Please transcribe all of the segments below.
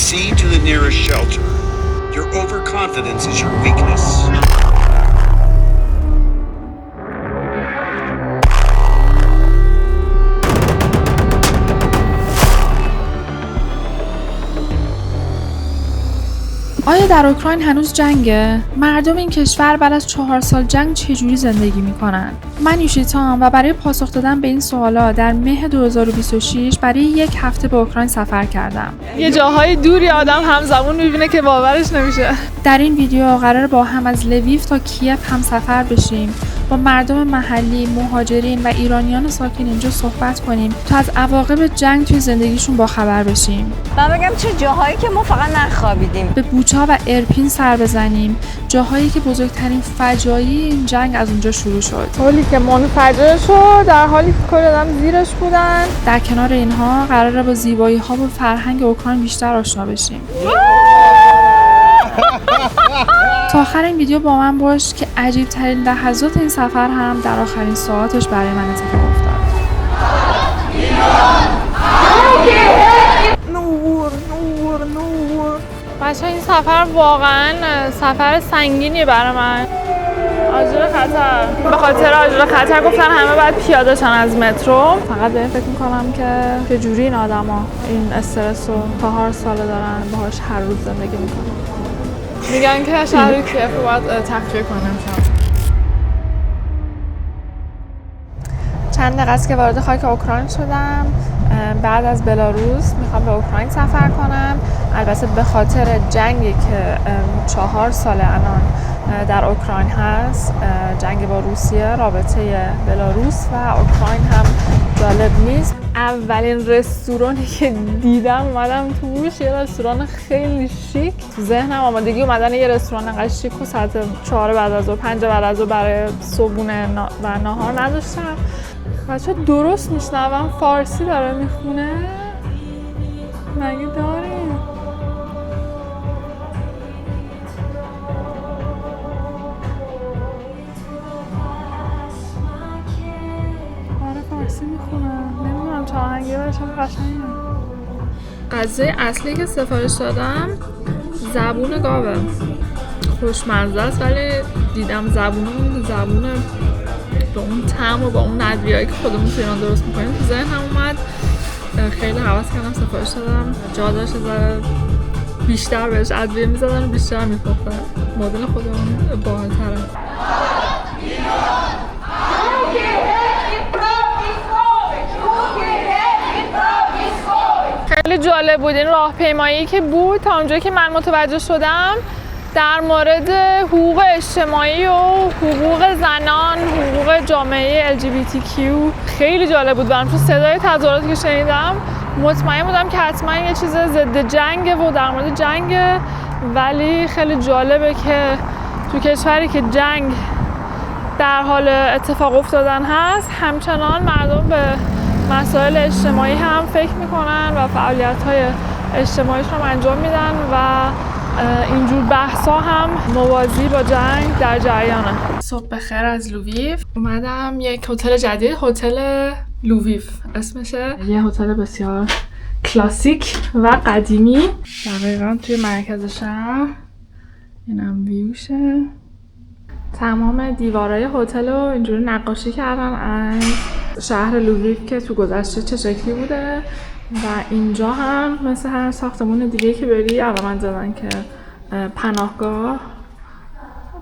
Concede to the nearest shelter. Your overconfidence is your weakness. آیا در اوکراین هنوز جنگه؟ مردم این کشور بعد از 4 سال جنگ چجوری زندگی میکنن؟ من یوشیتام و برای پاسخ دادن به این سوالا در مه 2026 برای 1 هفته به اوکراین سفر کردم. یه جاهای دوری آدم همزمان میبینه که باورش نمیشه. در این ویدیو قرار با هم از لویو تا کیف هم سفر بشیم، با مردم محلی، مهاجرین و ایرانیان ساکن اینجا صحبت کنیم تا از عواقب جنگ توی زندگیشون باخبر بشیم. من بگم چه جاهایی که ما فقط نخوابیدیم. به بوچا و ایرپین سر بزنیم، جاهایی که بزرگترین فجایع این جنگ از اونجا شروع شد. حالی که منفجر شد، در حالی که کل آدم زیرش بودن. در کنار اینها قراره با زیبایی‌ها و فرهنگ اوکراین بیشتر آشنا بشیم. تا آخر این ویدیو با من باش که عجیب ترین لحظات این سفر هم در آخرین ساعتش برای من اتفاق افتاد. نور. بچه این سفر واقعا سفر سنگینی برای من. آجر خطر. به خاطر آجر خطر گفتن همه باید پیاده شن از مترو. فقط به این فکر میکنم که چجوری این آدما این استرس رو 4 ساله دارن باهاش هر روز زندگی میکنن. میگن که شهر کیف رو باید تخلیه کنیم. چند دقیقه است که وارد خاک اوکراین شدم. بعد از بلاروس میخوام به اوکراین سفر کنم. البته به خاطر جنگی که 4 سال الان در اوکراین هست، جنگ با روسیه، رابطه بلاروس و اوکراین هم جالب نیست. اولین رستورانی که دیدم اومدم توش یه رستوران خیلی شیک. تو ذهنم آمادگی اومدن یه رستوران انقدر شیک و ساعت 4 بعد از ظهر 5 بعد از ظهر برای صبحونه و ناهار نداشتم. بچه درست میشنوم فارسی داره میخونه؟ مگه داریم؟ آره فارسی میخونم. نمیدونم چه آهنگی باشم قشنگه. غذای اصلی که سفارش دادم زبون گاوه. خوشمزه است ولی دیدم زبون با اون طعم و با اون ادویه‌ای که خودمون تو ایران درست می‌کنیم تو ذهنم اومد. خیلی هوس کردم سفارش دادم. جا داشت بیشتر بهش ادویه می‌زدن و بیشتر می‌پختن. مدل خودمون باحال‌تره. خیلی جالب بود این راهپیمایی که بود. تا اونجایی که من متوجه شدم در مورد حقوق اجتماعی و حقوق زنان، حقوق جامعه LGBTQ خیلی جالب بود برام. تو صدای تظاهراتی که شنیدم مطمئن بودم که حتما یه چیز ضد جنگه و در مورد جنگه، ولی خیلی جالبه که تو کشوری که جنگ در حال اتفاق افتادن هست همچنان مردم به مسائل اجتماعی هم فکر میکنن و فعالیت‌های اجتماعیشون هم انجام میدن و اینجور بحثا هم موازی با جنگ در جریانه. صبح بخیر از لویو. اومدم یک هتل جدید، هتل لویو اسمشه. یه هتل بسیار کلاسیک و قدیمی دقیقاً توی مرکز شهر. اینم ویوشه. تمام دیوارای هتل رو اینجوری نقاشی کردن از شهر لویو که تو گذشته چه شکلی بوده و اینجا هم مثل هر ساختمون دیگه که بری علامت زدن که پناهگاه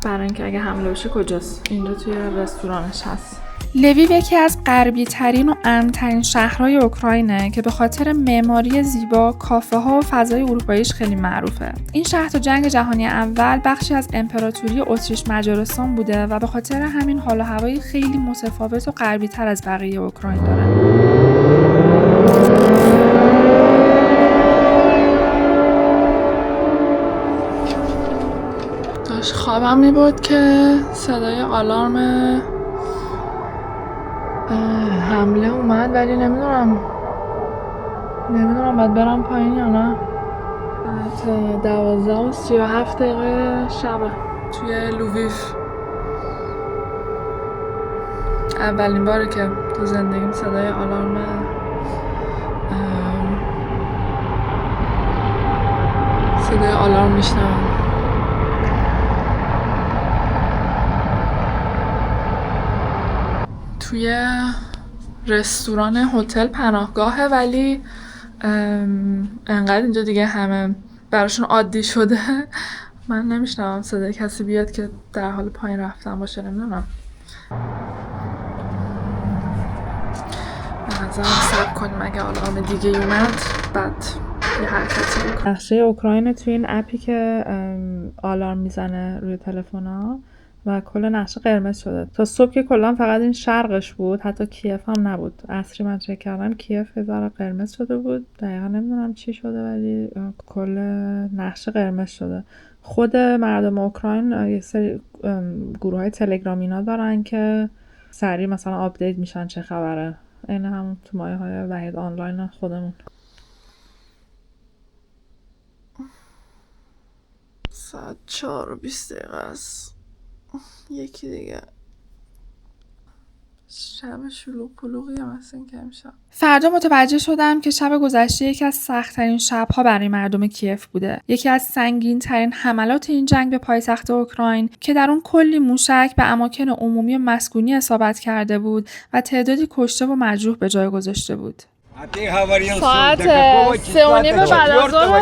برای اینکه اگه حمله بشه کجاست. اینجا توی رستورانش هست. لویو یکی از غربی ترین و امن‌ترین شهرهای اوکراینه که به خاطر معماری زیبا، کافه ها و فضای اروپاییش خیلی معروفه. این شهر تا جنگ جهانی اول بخشی از امپراتوری اتریش مجارستان بوده و به خاطر همین حال و هوایی خیلی متفاوت و غربی تر از بقیه اوکراین داره. داشت خوابم میبود که صدای آلارم حمله اومد ولی نمیدونم باید برم پایین یا نه. ساعت 12:37 شبه توی لویو. اولین باره که تو زندگیم صدای آلارم آلارم میشنوم. توی رستوران هتل پناهگاهه، ولی انقدر اینجا دیگه همه براشون عادی شده من نمیشنوم صدای کسی بیاد که در حال پایین رفتن باشه. نمیدونم، به نظرم صبر کنیم اگه آلارم دیگه اومد بعد یه حرکتی بکنیم. نقشه اوکراین توی این اپی که آلارم میزنه روی تلفن‌ها و کل نقشه قرمز شده. تا صبح که کلا فقط این شرقش بود، حتی کیف هم نبود. عصری من چک کردم کیف یه ذره قرمز شده بود، دقیقا نمیدونم چی شده ولی کل نقشه قرمز شده. خود مردم اوکراین یه سری گروه های تلگرام اینا دارن که سریع مثلا آپدیت میشن چه خبره. این همون تو مایه های وحید آنلاین خودمون. ساعت 4:20 است. یکی دیگه شب شلوغ پلوغی هم هست این که امشب. فردا متوجه شدم که شب گذشته یکی از سخت‌ترین شب‌ها برای مردم کیف بوده. یکی از سنگین‌ترین حملات این جنگ به پایتخت اوکراین که در اون کلی موشک به اماکن عمومی و مسکونی اصابت کرده بود و تعدادی کشته و مجروح به جای گذاشته بود. ساعت 3:30 بعد از ظهر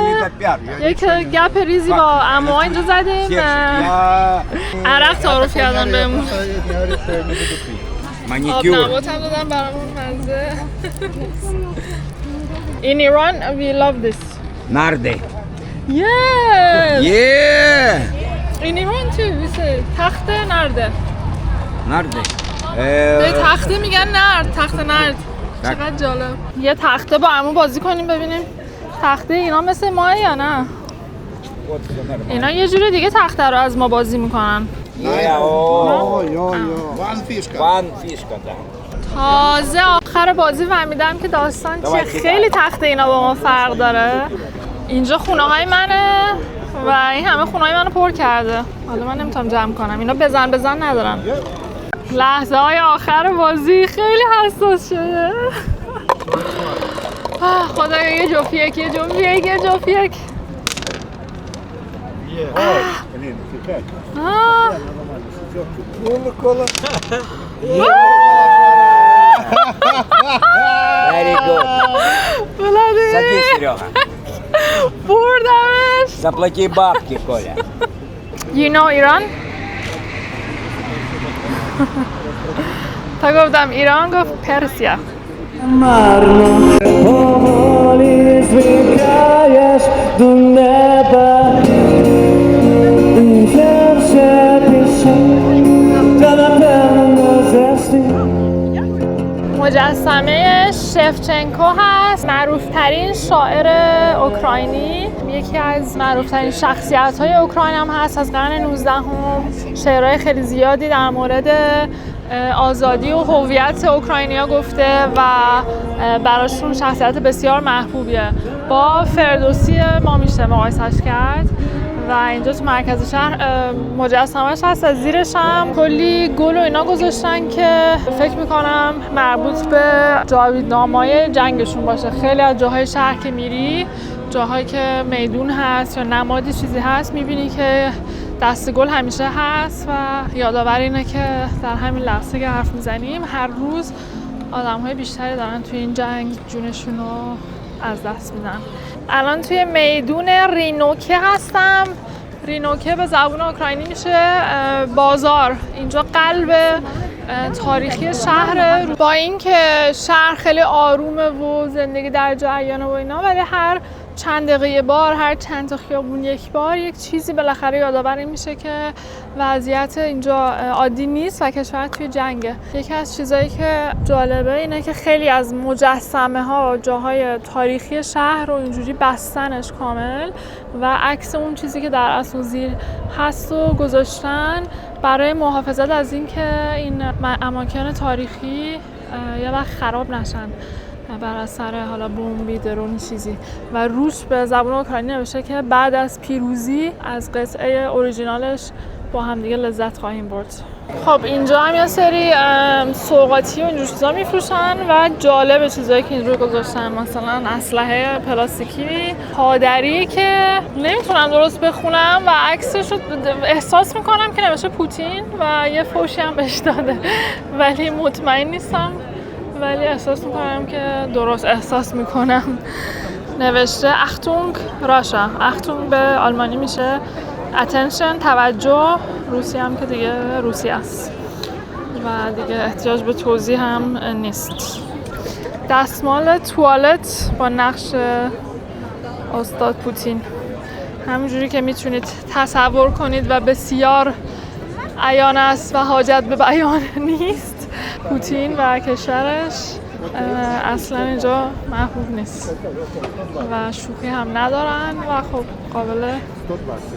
یک گپ ریزی با عموها اینجا زدیم، عرق تعارف کردن بهمون، آب نبات هم دادن برامون مزه. In Iran we love this. Merde. Yes. Yeah. In Iran too we say تخت نرده. Merde. به تخته میگن نرد، تخت نرد. چقدر جالب. یه تخته با عمو بازی کنیم ببینیم تخته اینا مثل ماه یا نه. اینا یه جوری دیگه تخته رو از ما بازی میکنن. تازه آخر بازی فهمیدم که داستان چیه. خیلی تخته اینا با ما فرق داره. اینجا خونه های منه و این همه خونه های منو پر کرده. حالا من نمیتونم جمع کنم. اینا بزن ندارن. لحظه های آخر بازی خیلی حساس شده. خدایا یه جفت یک. Very good. Садись, Серега. بردمش. Заплати бабки, Коля. You know Iran? تا گفتم ایران گفت پرسیا. مجسمه شفچنکو هست، معروفترین شاعر اوکراینی، یکی از معروفترین شخصیت‌های اوکراین هم هست از قرن 19. شعرهای خیلی زیادی در مورد آزادی و هویت اوکراینیا گفته و براشون شخصیت بسیار محبوبیه. با فردوسی ما میشه مقایسش کرد و اینجا تو مرکز شهر مجسمه‌اش هست. از زیرش هم کلی گل و اینا گذاشتن که فکر میکنم مربوط به جاویدنامه‌های جنگشون باشه. خیلی از جاهای شهر که میری، جاهایی که میدون هست یا نمادی چیزی هست، میبینی که دست گل همیشه هست و یادآور اینه که در همین لحظه که حرف میزنیم هر روز آدم‌های بیشتری دارن توی این جنگ جونشون رو از دست میدن. الان توی میدون رینوکه هستم. رینوکه به زبان اوکراینی میشه بازار. اینجا قلب تاریخی شهر. با اینکه شهر خیلی آرومه و زندگی در جریانه و اینا، ولی هر چند دقیقه یه بار، هر چند تا خیابون یک بار یک چیزی بالاخره یادآور این میشه که وضعیت اینجا عادی نیست و کشور توی جنگه. یکی از چیزایی که جالبه اینه که خیلی از مجسمه ها جاهای تاریخی شهر رو اینجوری بستنش کامل و عکس اون چیزی که در اصل زیر هست و گذاشتن برای محافظت از این که این اماکن تاریخی یه وقت خراب نشن بر اثر حالا بمبی، درون چیزی. و روش به زبان اوکراینی نوشته که بعد از پیروزی از قطعه اوریجینالش با هم دیگه لذت خواهیم برد. خب اینجا هم یه سری سوغاتی و اینجور چیزا میفروشن و جالب چیزایی که اینجور گذاشتن، مثلا اسلحه پلاستیکی پادری که نمیتونم درست بخونم و عکسش رو احساس میکنم که نوشته پوتین و یه فوشی هم بهش داده ولی مطمئن نیستم، ولی احساس میکنم که درست احساس میکنم. نوشته اختونگ راشا، اختونگ به آلمانی میشه attention، توجه، روسی هم که دیگه روسی است و دیگه احتیاج به توضیح هم نیست. دستمال توالت با نقش استاد پوتین، همونجوری که میتونید تصور کنید و بسیار عیان است و حاجت به بیان نیست، پوتین و کشورش اصلا اینجا محبوب نیست و شوخی هم ندارن و خب قابل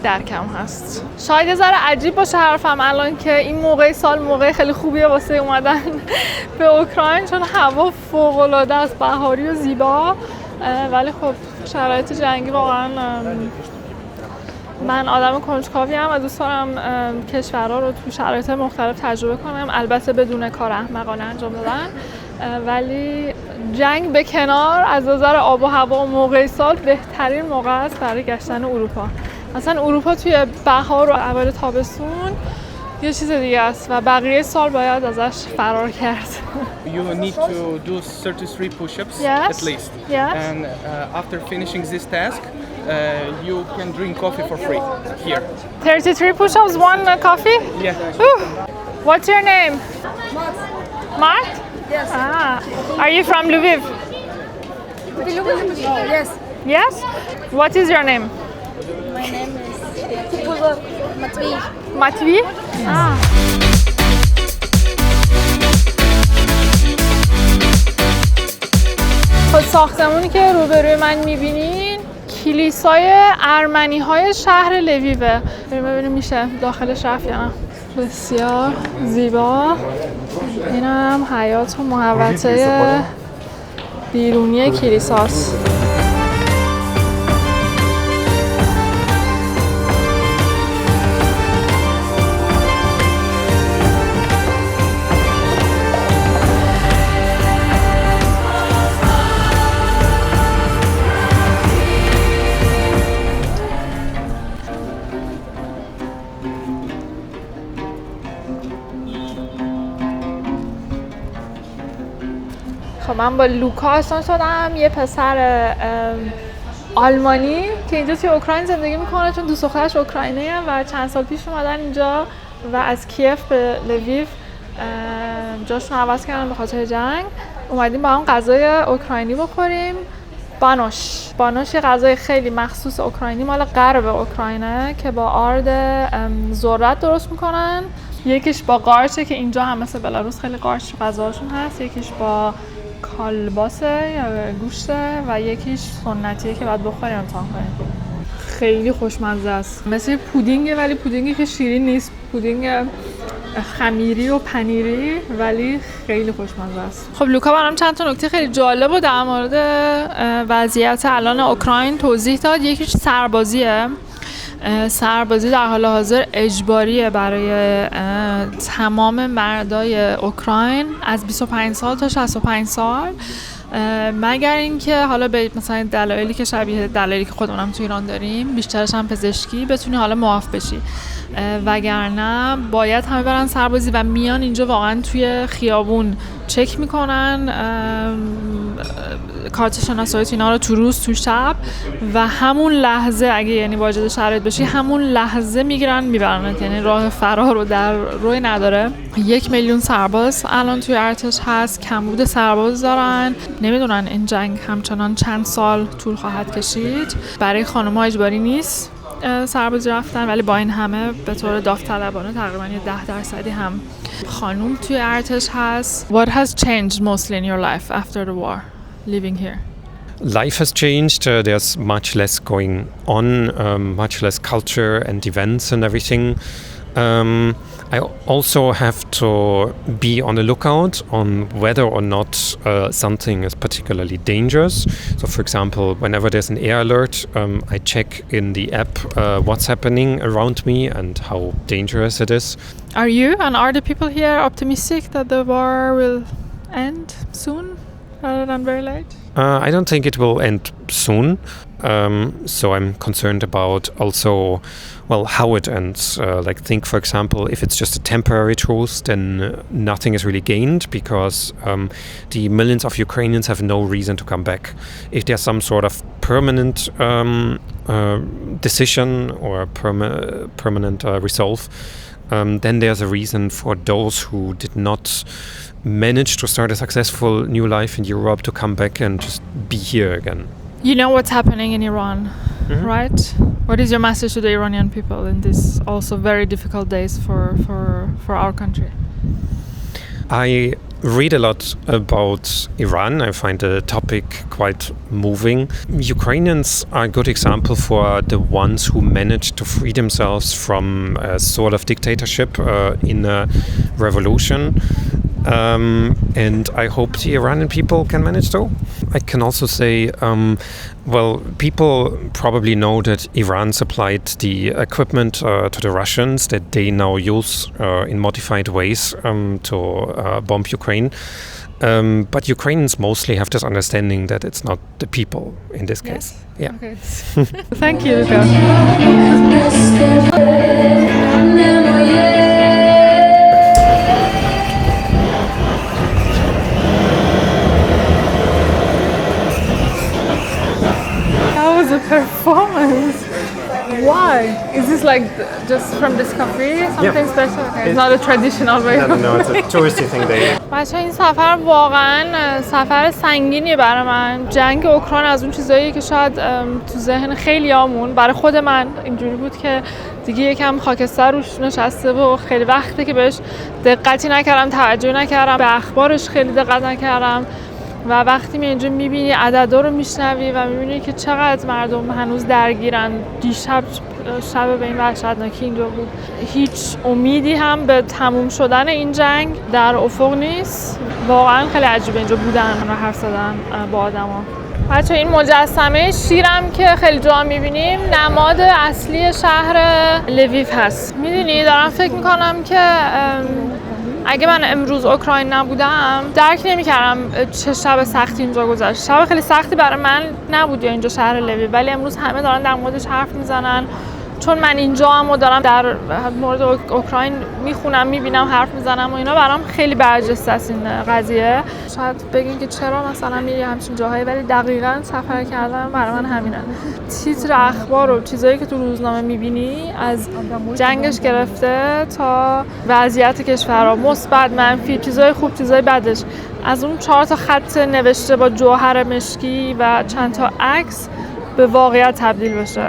درکم هست. شاید یه ذره عجیب باشه حرفم الان که این موقع سال موقع خیلی خوبیه واسه اومدن به اوکراین، چون هوا فوق‌العاده است، بهاری و زیبا، ولی خب شرایط جنگی واقعا من آدم کنجکاویم و دوست دارم کشورها رو تو شرایط مختلف تجربه کنم، البته بدون کار احمقانه انجام دادن، ولی جنگ به کنار، از نظر آب و هوا و موقع سال بهترین موقع است برای گشتن اروپا. مثلا اروپا توی بهار و اوایل تابستون یه چیز دیگه است و بقیه سال باید ازش فرار کرد. You need to do 33 push-ups at least. Yes. And after finishing this task, you can drink coffee for free here. 33 push-ups, one coffee? Yeah. What's your name? Mart? Yes. Ah. Are you from Lviv? Yes. Yes? What is your name? My name is Matvey. Matvey? Ah. خب ساختمونی که روبروی من میبینین کلیسای ارمنی‌های شهر لویوه. بریم ببینیم میشه داخلش رفت یا نه. بسیار زیبا. اینم حیاط و محوطه بیرونی کلیساست. خب من با لوکا آشنا شدم، یه پسر آلمانی که اینجا توی اوکراین زندگی میکنه، چون دوست دخترش اوکراینیه و چند سال پیش اومدن اینجا و از کیف به لویو جاشون عوض کردن به خاطر جنگ. اومدیم با هم غذای اوکراینی بخوریم. بانوش یه غذای خیلی مخصوص اوکراینی مال غرب اوکراینه که با آرد ذرت درست میکنن. یکیش با قارچه که اینجا هم مثل بلاروس خیلی قارچ غذاشون هست، یکیش با کالباسه یا گوشته و یکیش سنتیه که باید بخوریم امتحان کنیم. خیلی خوشمزه است، مثل پودینگه ولی پودینگی که شیرین نیست، پودینگ خمیری و پنیری ولی خیلی خوشمزه است. خب لوکا برام چند تا نکته خیلی جالب و در مورد وضعیت الان اوکراین توضیح داد. یکیش سربازی در حال حاضر اجباریه برای تمام مردای اوکراین از 25 سال تا 65 سال، مگر اینکه حالا به مثلا دلایلی که شبیه دلایلی که خودمونم تو ایران داریم، بیشترش هم پزشکی، بتونی حالا معاف بشی، وگرنه باید همه برن سربازی و میان اینجا واقعا توی خیابون چک میکنن کارت شناسایی اینا رو تو روز تو شب و همون لحظه اگه یعنی واجد شرایط بشی همون لحظه میگیرن میبرنت، یعنی راه فرار رو در روی نداره. 1 میلیون سرباز الان توی ارتش هست، کمبود سرباز دارن، نمیدونن این جنگ همچنان چند سال طول خواهد کشید. برای خانم‌ها اجباری نیست سربازی رفتن، ولی با این همه به طور داوطلبانه تقریبا 10% هم خانم توی ارتش هست. What has changed mostly in your life after the war living here? Life has changed. There's much less going on, much less culture and events and everything. I also have to be on the lookout on whether or not something is particularly dangerous. So, for example, whenever there's an air alert, I check in the app what's happening around me and how dangerous it is. Are you and are the people here optimistic that the war will end soon rather than very late? I don't think it will end soon. So I'm concerned about also, well, how it ends. Like, think, for example, if it's just a temporary truce, then nothing is really gained because the millions of Ukrainians have no reason to come back. If there's some sort of permanent decision or permanent resolve, then there's a reason for those who did not manage to start a successful new life in Europe to come back and just be here again. You know what's happening in Iran, right? What is your message to the Iranian people in these also very difficult days for our country? I read a lot about Iran. I find the topic quite moving. Ukrainians are a good example for the ones who managed to free themselves from a sort of dictatorship in a revolution. And I hope the Iranian people can manage to. I can also say, well, people probably know that Iran supplied the equipment to the Russians that they now use in modified ways to bomb Ukraine. But Ukrainians mostly have this understanding that it's not the people in this case. Yeah. Okay. Thank you, Luka. Performance. Why? Is this like just from this cafe? Something special? Okay. It's not a traditional way. No, it's a touristy thing they. بچه این سفر واقعا سفر سنگینیه برای من. جنگ اوکراین از اون چیزایی که شاید تو ذهن خیلیامون برای خود من اینجوری بود که دیگه یکم خاکستر روش نشسته و خیلی وقته که بهش دقتی نکردم، توجه نکردم، به اخبارش خیلی دقت نکردم. و وقتی می اینجا میبینی عددا رو میشنوی و میبینی که چقدر مردم هنوز درگیرن. دیشب شب به این وحشتناکی اینجا بود. هیچ امیدی هم به تموم شدن این جنگ در افق نیست. واقعا خیلی عجیبه اینجا بودن و حرف زدن با آدما. بچه این مجسمه شیرم که خیلی جا میبینیم نماد اصلی شهر لویو هست. میدونی دارم فکر میکنم که اگه من امروز اوکراین نبودم درک نمی‌کردم چه شب سختی اینجا گذشت. شب خیلی سختی برای من نبود یا اینجا شهر لویو، ولی امروز همه دارن در موردش حرف میزنن. چون من اینجا هم و دارم در مورد اوکراین میخونم، میبینم، حرف میزنم و اینا، برام خیلی برجسته است این قضیه. شاید بگین که چرا مثلا میری همچین جاهایی، ولی دقیقاً سفر کردن برای من همینه. تیتر اخبار و چیزایی که تو روزنامه میبینی از جنگش گرفته تا وضعیت کشورها، مثبت، منفی، چیزای خوب، چیزای بدش، از اون 4 تا خط نوشته با جوهر مشکی و چند تا عکس به واقعیت تبدیل بشه.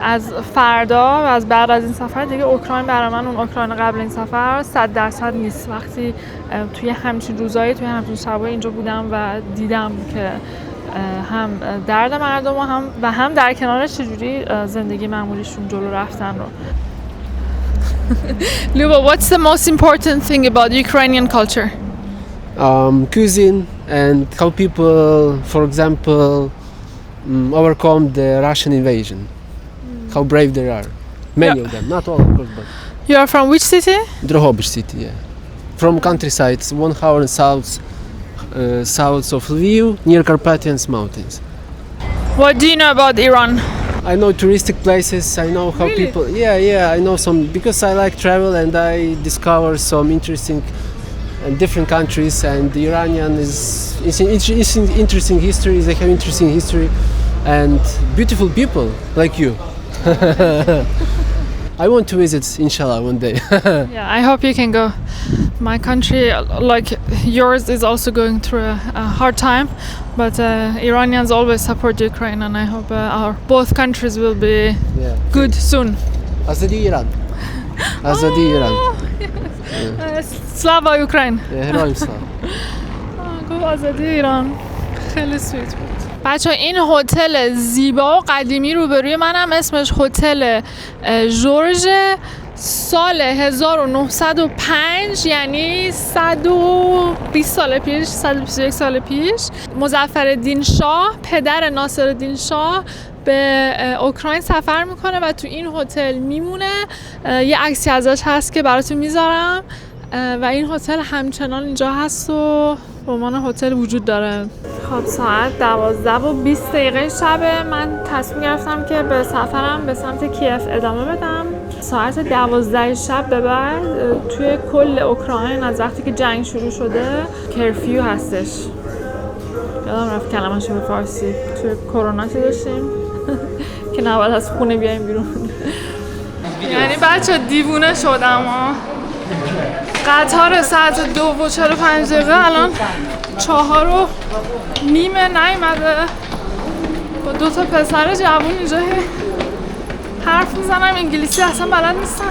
از فردا و از بعد از این سفر دیگه اوکراین برای من اون اوکراین قبل این سفر 100% نیست. وقتی توی همچین روزایی، توی همچین شبایی اینجا بودم و دیدم که هم درد مردم و هم در کنارش چجوری زندگی معمولیشون جلو رفتن رو. Luba, what's the most important thing about Ukrainian culture? Cuisine and how people, for example, overcome the Russian invasion. How brave they are. Many of them, not all of course, but. You are from which city? Drohobych city, yeah. From countryside, 1 hour south of Lviv, near Carpathians mountains. What do you know about Iran? I know touristic places. I know how really? people. Yeah. I know some because I like travel and I discover some interesting and different countries. And the Iranian is interesting history. They have interesting history and beautiful people like you. I want to visit, inshallah, one day. Yeah, I hope you can go. My country, like yours, is also going through a hard time, but Iranians always support Ukraine, and I hope our both countries will be good soon. Azadi Iran. Azadi Iran. Slava Ukraine. Heroim slava. گفت آزادی ایران. خیلی سویت بود. بچه این هتل زیبا و قدیمی روبروی منم اسمش هتل ژورژ سال 1905 یعنی 120 سال پیش، 121 سال پیش مظفرالدین شاه پدر ناصرالدین شاه به اوکراین سفر میکنه و تو این هتل میمونه. یه عکسی ازش هست که براتون میذارم و این هتل همچنان اینجا هست و به عنوان هتل وجود داره. خب ساعت 12:20 شبه. من تصمیم گرفتم که به سفرم به سمت کیف ادامه بدم. ساعت 12 شب به بعد توی کل اوکراین از وقتی که جنگ شروع شده کرفیو هستش. یادم رفت کلمه‌شو به فارسی. توی کرونا که داشتیم که نباید از خونه بیایم بیرون. یعنی بچه دیوونه شدم ها. قطار ساعت 2:45 الان 4:30 نیومده. با 2 تا پسر جوون اینجا حرف میزنم انگلیسی اصلا بلد نیستم.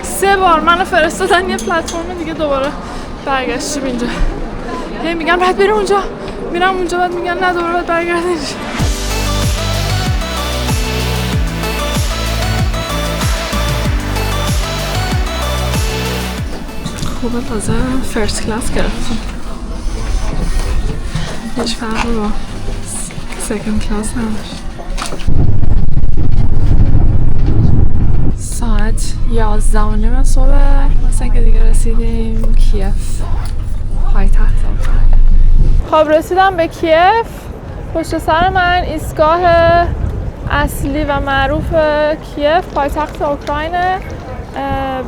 3 بار منو فرستادن یه پلتفرم دیگه دوباره برگشتیم اینجا. هی میگن باید بریم اونجا، میرم اونجا، بعد میگن نه دوباره باید برگردیم اینجا. خوبه تازه فرست کلاس گرفتم. هیچ فرقی با سکند کلاس نداشت. ساعت 11:30 صبح مثلا که دیگه رسیدیم کیف، پایتخت اوکراین. خب رسیدم به کیف. پشت سر من ایستگاه اصلی و معروف کیف، پایتخت اوکراینه.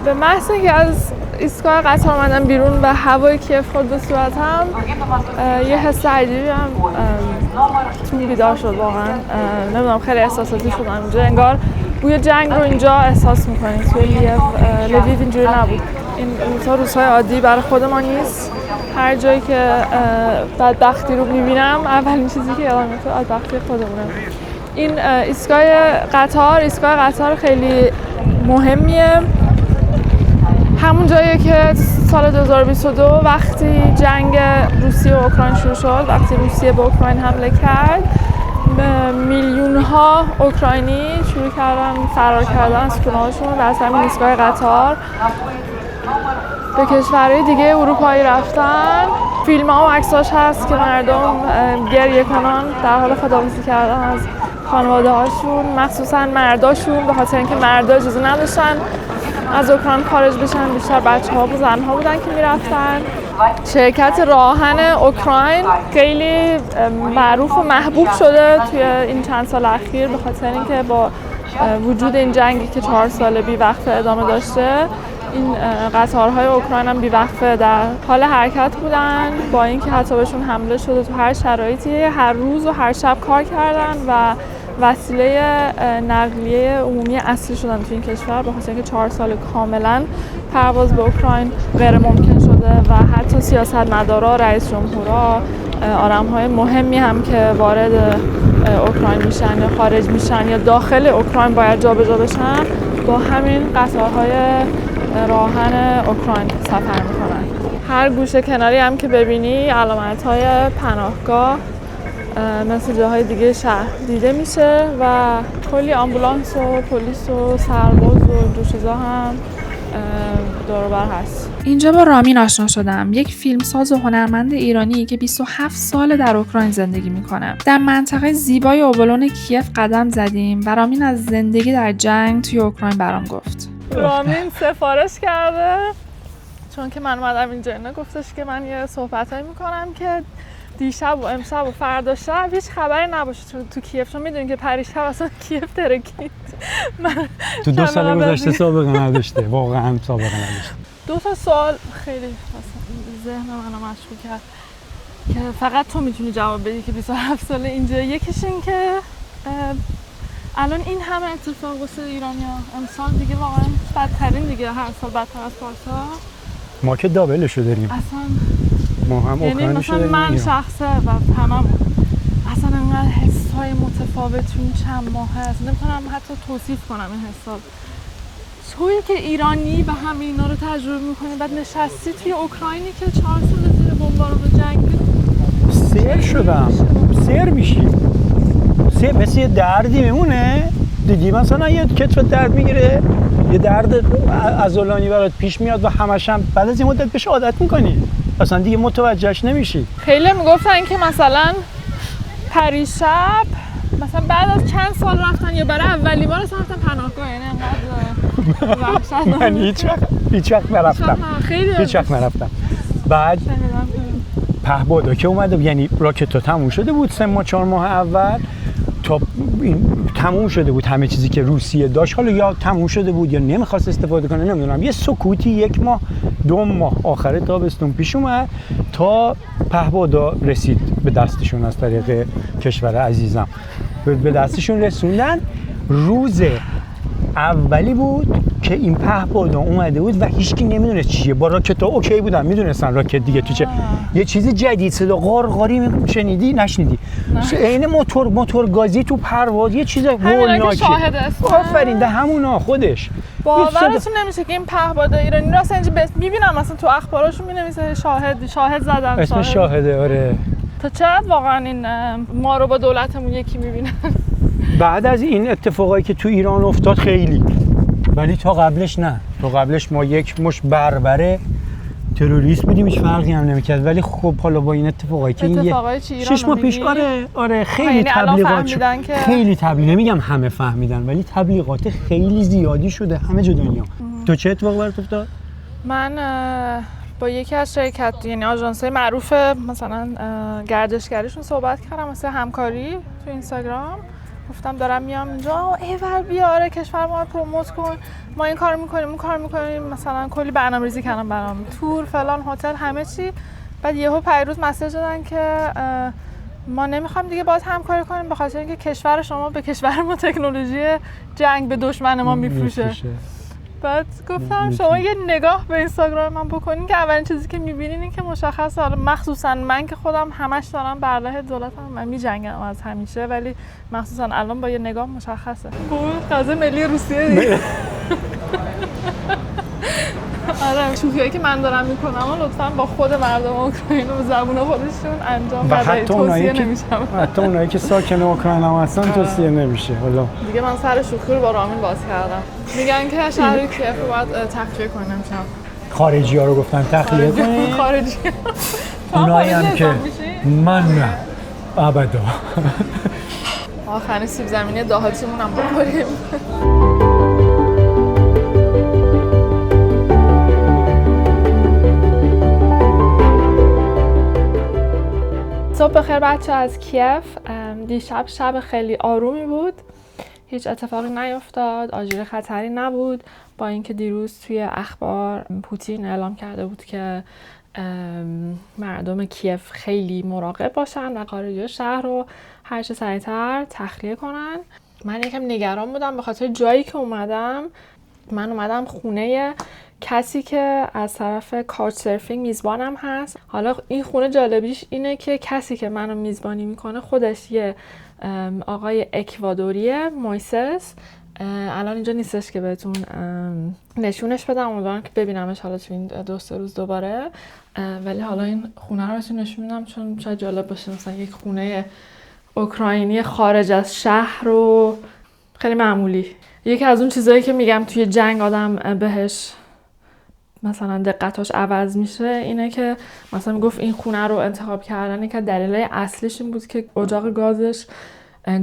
به محض اینکه از ایستگاه قطار اومدم بیرون و هوای کیف خورد به صورتم، یه حس عجیبی هم تو بیدار شد واقعا. نمیدونم خیلی احساساتی شدم اینجا. انگار بوی جنگ رو اینجا احساس میکنی. توی لویو اینجوری نبود. این روزهای عادی برای خود ما نیست. هر جایی که بدبختی رو میبینم اولین چیزی که یادم میفته بدبختی خودمونه. این ایستگاه قطار خیلی مهمیه. همون جاییه که سال 2022 وقتی جنگ روسیه و اوکراین شروع شد، وقتی روسیه به اوکراین حمله کرد، میلیون‌ها اوکراینی شروع کردن فرار کردن از خونه‌هاشون و از همین ایستگاه قطار به کشورهای دیگه اروپایی رفتن. فیلم‌ها و عکساش هست که مردم گریه کنان در حال خداحافظی کردن از خانواده‌هاشون، مخصوصاً مرداشون، به خاطر اینکه مردا اجازه نداشتن از اوکراین خارج بشن. بیشتر بچه‌ها و زن‌ها بودن که میرفتن. شرکت راهن اوکراین خیلی معروف و محبوب شده توی این چند سال اخیر به خاطر اینکه با وجود این جنگی که 4 سال بی‌وقفه ادامه داشته، این قطارهای اوکراین هم بی‌وقفه در حال حرکت بودن، با اینکه حتی بهشون حمله شده تو هر شرایطی، هر روز و هر شب کار کردن و وسیله نقلیه عمومی اصلی شدن تو این کشور، به خاطر اینکه 4 سال کاملا پرواز به اوکراین غیر ممکن شده و حتی سیاستمدارا، رئیس جمهورا، آدم‌های مهمی هم که وارد اوکراین میشن یا خارج میشن یا داخل اوکراین باید جابجا بشن، با همین قطارهای راهن اوکراین سفر میکنن. هر گوشه کناری هم که ببینی علامت‌های پناهگاه مثل جاهای دیگه شهر دیده میشه و کلی آمبولانس و پلیس و سرباز و اینجور چیزا هم دور و بر هست. اینجا با رامین آشنا شدم، یک فیلمساز و هنرمند ایرانی که 27 سال در اوکراین زندگی میکنه. در منطقه زیبای اوبولون کیف قدم زدیم و رامین از زندگی در جنگ توی اوکراین برام گفت. رامین سفارش کرده چون که من اومدم اینجا، اینا گفتش که من یه صحبتایی میکنم که دیشب و امشب و فردا شب هیچ خبری نباشه تو کیف، چون میدونین که پریشب اصلا کیف ترکید. من تو 2 سال گذشته سابقه نداشته، واقعا سابقه نداشته. 2 تا سوال خیلی ذهن منو مشغول کرد که فقط تو میتونی جواب بدی که 27 سال اینجا. یکیش این که الان این همه اتفاق واسه ایرانیا امسال دیگه واقعا بدترین دیگه، هر سال بدتر از پارسال. ما که دابلشو داریم اصلا ما هم اوکراینشو داریم. من شخصه و هممون اصلا انقدر حسای متفاوت تو این چند ماهه هست، نمیتونم حتی توصیف کنم این حسا. تویی که ایرانی به همه اینا رو تجربه میکنی، بعد نشستی توی اوکراینی که 4 سال زیر بمبارون و جنگ سیر شدم، سیر میشیم، مثل یه دردی میمونه دیدی مثلا یه کتفت درد میگیره، یه درد عضلانی برات پیش میاد و همش هم بعد از این مدت بهش عادت میکنی، اصلا دیگه متوجهش نمیشی. خیلی میگفتن که مثلا پریشب مثلا بعد از چند سال رفتن یا برای اولی بار اصلا رفتن پناهگاه، یعنی انقدر وحشتناک. من هیچ وقت نرفتم. هیچ وقت نرفتم. بعد پهبادا که اومده، یعنی راکت ها تموم شده بود 3 ماه 4 ماه اول، تا این تموم شده بود همه چیزی که روسیه داشت، حالا یا تموم شده بود یا نمیخواست استفاده کنه، نمیدونم. یه سکوتی 1 ماه 2 ماه آخر تابستون پیش اومد تا پهبادا رسید به دستشون از طریق کشور عزیزم، به دستشون رسوندن. روز اولی بود که این پهپادا اومده بود و هیچکی نمیدونست چیه. با راکت‌ها اوکی بودن، میدونستن راکت دیگه تو چه. یه چیز جدید، صدا قارقاری شنیدی؟ نشنیدی؟ عین موتور گازی تو پرواز، یه چیز هولناکه. آفرین، ده همونا خودش. باورتون نمیشه که این پهپادا ایرانی راست اینجا میبینم مثلا تو اخباراشون مینویسه شاهد زدن. اسم شاهده. آره. تا چقدر واقعا این ما رو با دولتمون یکی میبینن. بعد از این اتفاقایی که تو ایران افتاد خیلی، ولی تا قبلش نه. تا قبلش ما یک مش بربره تروریست بودیم، هیچ فرقی هم نمیکرد. ولی خب حالا با این اتفاقایی که این 6 ماه پیش آره خیلی تبلیغات شد. خیلی تبلیغ، نمیگم همه فهمیدن، ولی تبلیغات خیلی زیادی شده همه جا دنیا. تو چه اتفاقی برات افتاد؟ من با یکی از شرکت، یعنی آژانس‌های معروف مثلا گردشگریشون صحبت کردم واسه همکاری تو اینستاگرام. گفتم دارم میام اینجا، ایول بیاره کشور ما رو پروموت کن، ما این کارو میکنیم اون کارو میکنیم، مثلا کلی برنامه‌ریزی کردم برام، تور فلان هتل همه چی. بعد یهو پیروز مسیج دادن که ما نمیخوایم دیگه باهات همکاری کنیم به خاطر اینکه کشور شما به کشور ما تکنولوژی جنگ به دشمن ما میفروشه. بعد گفتم شما یه نگاه به اینستاگرام من بکنین که اولین چیزی که میبینین این که مشخصه، حالا مخصوصا من که خودم همش دارم بر علیه دولتم من میجنگم از همیشه، ولی مخصوصا الان با یه نگاه مشخصه. قضیه ملی روسیه دیگه. آره، شوخیایی که من دارم میکنم لطفاً با خود مردم اوکراین و زبون خودشون انجام بده، توصیه نمیشم. حتی اونایی که ساکن اوکراین هم هستن توصیه نمیشه. حالا دیگه من سر شوخی رو با رامین باز کردم. میگن که شهر کیف رو باید تخلیه کنیم امشب. خارجی ها رو گفتن تخلیه کنیم. خارجی اونایی هم که من نه ابدا. آخرین سیب زمینی دهاتیمون هم بخوریم. صبح بخیر بچه از کیف. دیشب شب خیلی آرومی بود، هیچ اتفاقی نیفتاد، آژیر خطری نبود، با اینکه دیروز توی اخبار پوتین اعلام کرده بود که مردم کیف خیلی مراقب باشن و خارجی شهر رو هر چه سریعتر تخلیه کنن. من یکم نگران بودم به خاطر جایی که اومدم. من اومدم خونه کسی که از طرف کاوچ سرفینگ میزبانم هست. حالا این خونه جالبیش اینه که کسی که منو میزبانی میکنه خودش یه آقای اکوادوریه، مویسس. الان اینجا نیستش که بهتون نشونش بدم، امیدوارم که ببینمش حالا تو این 2-3 روز دوباره. ولی حالا این خونه رو بهتون نشون میدم چون شاید جالب باشه، مثلا یک خونه اوکراینی خارج از شهر رو خیلی معمولی. یکی از اون چیزایی که میگم توی جنگ آدم بهش مثلا دقتاش عوض میشه اینه که مثلا میگفت این خونه رو انتخاب کردن که دلیل اصلیش این بود که اجاق گازش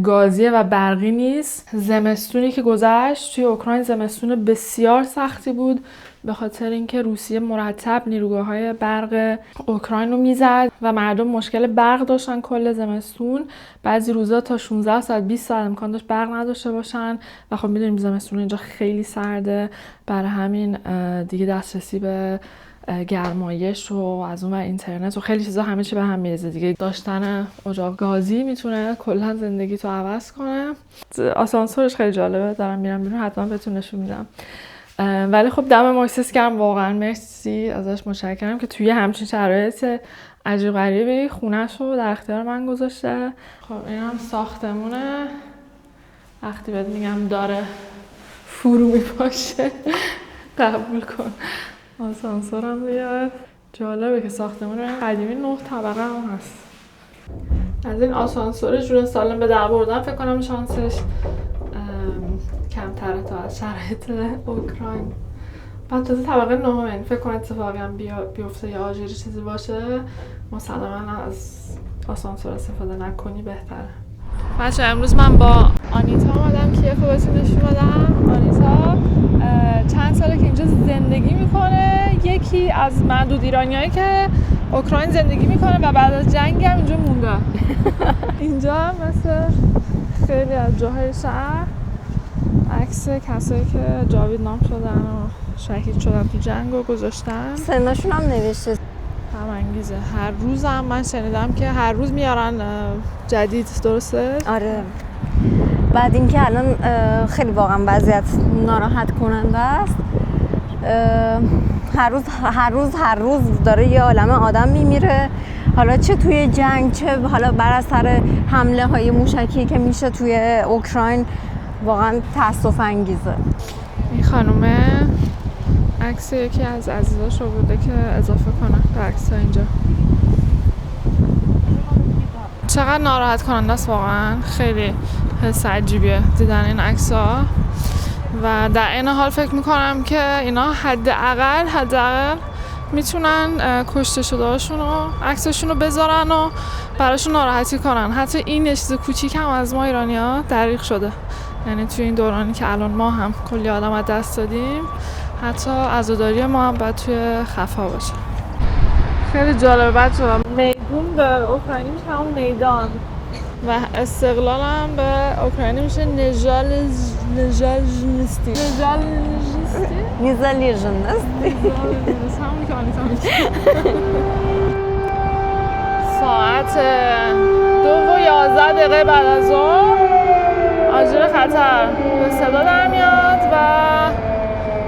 گازیه و برقی نیست. زمستونی که گذشت توی اوکراین زمستون بسیار سختی بود به خاطر اینکه روسیه مرتب نیروگاه‌های برق اوکراین رو میزد و مردم مشکل برق داشتن کل زمستون. بعضی روزا تا 16 ساعت 20 ساعت امکان داشت برق نداشته باشن و خب میدونیم زمستون اینجا خیلی سرده، برای همین دیگه دسترسی به گرمایش و از اون و اینترنت و خیلی چیزا همه چی به هم میریزه دیگه. داشتن اجاق گازی میتونه کلا زندگی تو عوض کنه. آسانسورش خیلی جالبه، دارم میرم بیرون حتما بهتون نشون میدم. ولی خب دم ماکسیس کردم، واقعا مرسی ازش، متشکرم که توی همچین شرایط عجیب غریبی خونه‌ش رو در اختیار من گذاشته. خب اینم ساختمونه، وقتی بهت میگم داره فرو میپاشه قبول کن. آسانسورم بیاد. جالبه که ساختمون قدیمی 9 طبقه هم هست. از این آسانسور جون سالم به در بردن فکر کنم شانسش کمتره تا از شرایط اوکراین. بعد تازه طبقه نهم، یعنی فکر کنم اتفاقی هم بیفته یا آژیر چیزی باشه مسلما از آسانسور استفاده نکنی بهتره. بچه امروز من با آنیتا اومدم کیف رو بهتون نشون بدم. آنیتا چند ساله که اینجا زندگی میکنه، یکی از معدود ایرانیایی که اوکراین زندگی میکنه و بعد از جنگ هم اینجا مونده. اینجا هم مثل خیلی از جاهای شهر عکس کسایی که جاویدنام شدن و شهید شدن تو جنگ رو گذاشتن. سنشون هم نوشته. هم انگیزه. هر روز هم من شنیدم که هر روز میارن جدید، درسته؟ آره. بعد اینکه الان خیلی واقعا وضعیت ناراحت کننده است. هر روز داره یه عالمه آدم میمیره، حالا چه توی جنگ چه حالا بر اثر حمله های موشکی که میشه توی اوکراین. واقعا تأسف انگیزه. این خانومه عکس یکی از عزیزاش رو بوده که اضافه کنه به عکس اینجا. چقدر ناراحت کننده است واقعا، خیلی حس عجیبیه دیدن این عکس‌ها و در این حال فکر میکنم که اینا حداقل میتونن کشته شده هاشون و عکسشون رو بذارن و براشون ناراحتی کنن. حتی این چیز کوچیک هم از ما ایرانی‌ها دریغ شده، یعنی توی این دورانی که الان ما هم کلی آدم از دست دادیم، حتی عزاداری ما هم باید توی خفا باشه. خیلی جالبه بچه ها. میدون به اوکراینی میشه همون میدان و استقلال هم به اوکراینی میشه نژالژنیستی. همونی که آنیتا میشه. ساعت 2:11 بعد از ظهر آژیر خطر به صدا در میاد و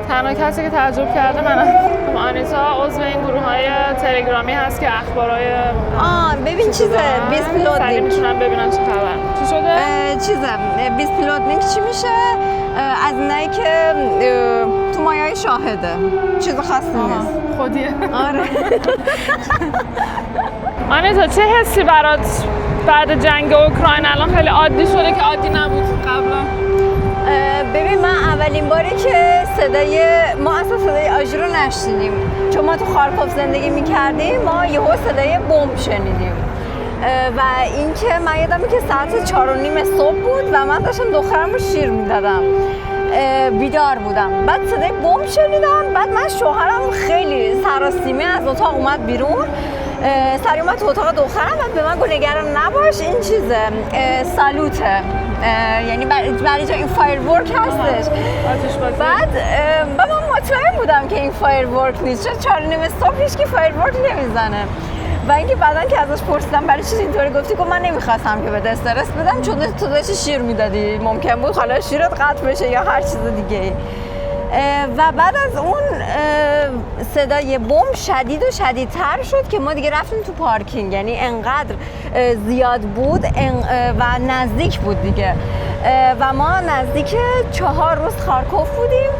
تنها کسی که تعجب کرده منم. آنیتا عضو این گروه‌های تلگرامی هست که اخبارای ببین چیزه 20 پیلوت سریع میتونن ببینن چه خبر. چی شده؟ چیزه 20 پیلوت لینک چی میشه؟ از اینایی که تو مایه‌های شاهده، چیز خاصی نیست. خودیه. آره. آنیتا چه حسی برات بعد جنگ اوکراین الان خیلی عادی شده که عادی نبود قبلا؟ ببین من اولین باری که ما اصلا صدای آژیر رو نشنیدیم، چون ما تو خارکوف زندگی میکردیم، ما یهو صدای بمب شنیدیم و اینکه من یادمه که ساعت 4:30 صبح بود و من داشتم دخترم رو شیر میدادم، بیدار بودم. بعد صدای بمب شنیدم، بعد من شوهرم خیلی سراسیمه از اتاق اومد بیرون، سری اومد تو اتاق دخترم و به من گفت نگران نباش، این چیزه سالوته، یعنی برای جا این فایرورک هستش. بعد من مطمئن بودم که این فایرورک نیست، چون 4:30 صبح هیچکی فایرورک نمیزنه. و اینکه بعدن که ازش پرسیدم برای چیز اینطوری گفتی، گفت من نمیخواستم که بهت استرس بدم، چون تو داشتی شیر میدادی، ممکن بود حالا شیرت قطع بشه یا هر چیز دیگه. و بعد از اون صدای بمب شدید و شدیدتر شد که ما دیگه رفتیم تو پارکینگ، یعنی انقدر زیاد بود و نزدیک بود دیگه. و ما نزدیک 4 روز خارکوف بودیم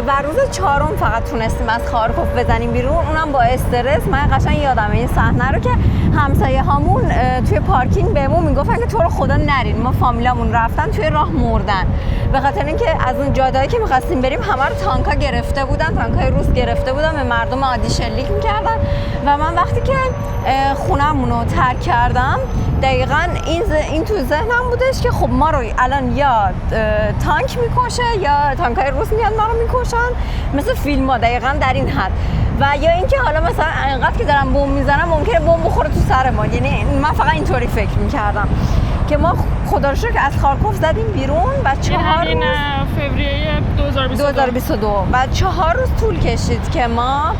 و روز 4 فقط تونستیم از خارکوف بزنیم بیرون، اونم با استرس. من قشنگ یادمه این صحنه رو که همسایه هامون توی پارکینگ بهمون میگفتن که تو رو خدا نرین، ما فامیلامون رفتن توی راه مردن، به خاطر اینکه از اون جاده‌ای که می‌خواستیم بریم همه رو تانکا گرفته بودن، تانکای روس گرفته بودن، به مردم عادی شلیک می‌کردن. و من وقتی که خونه‌مون رو ترک کردم دقیقاً این تو ذهنم بودش که خب ما رو الان یا تانک میکشه یا تانکای روس میاد ما رو میکشن، مثل فیلم‌ها دقیقاً در این حد. و یا اینکه حالا مثلا انقدر که دارم بمب میزنم ممکنه بمب بخوره تو سر ما، یعنی من فقط اینطوری فکر میکردم که ما خدا رو شکر از خارکوف زدیم بیرون و 4 روز فوریه 2022 و 4 روز طول کشید که ما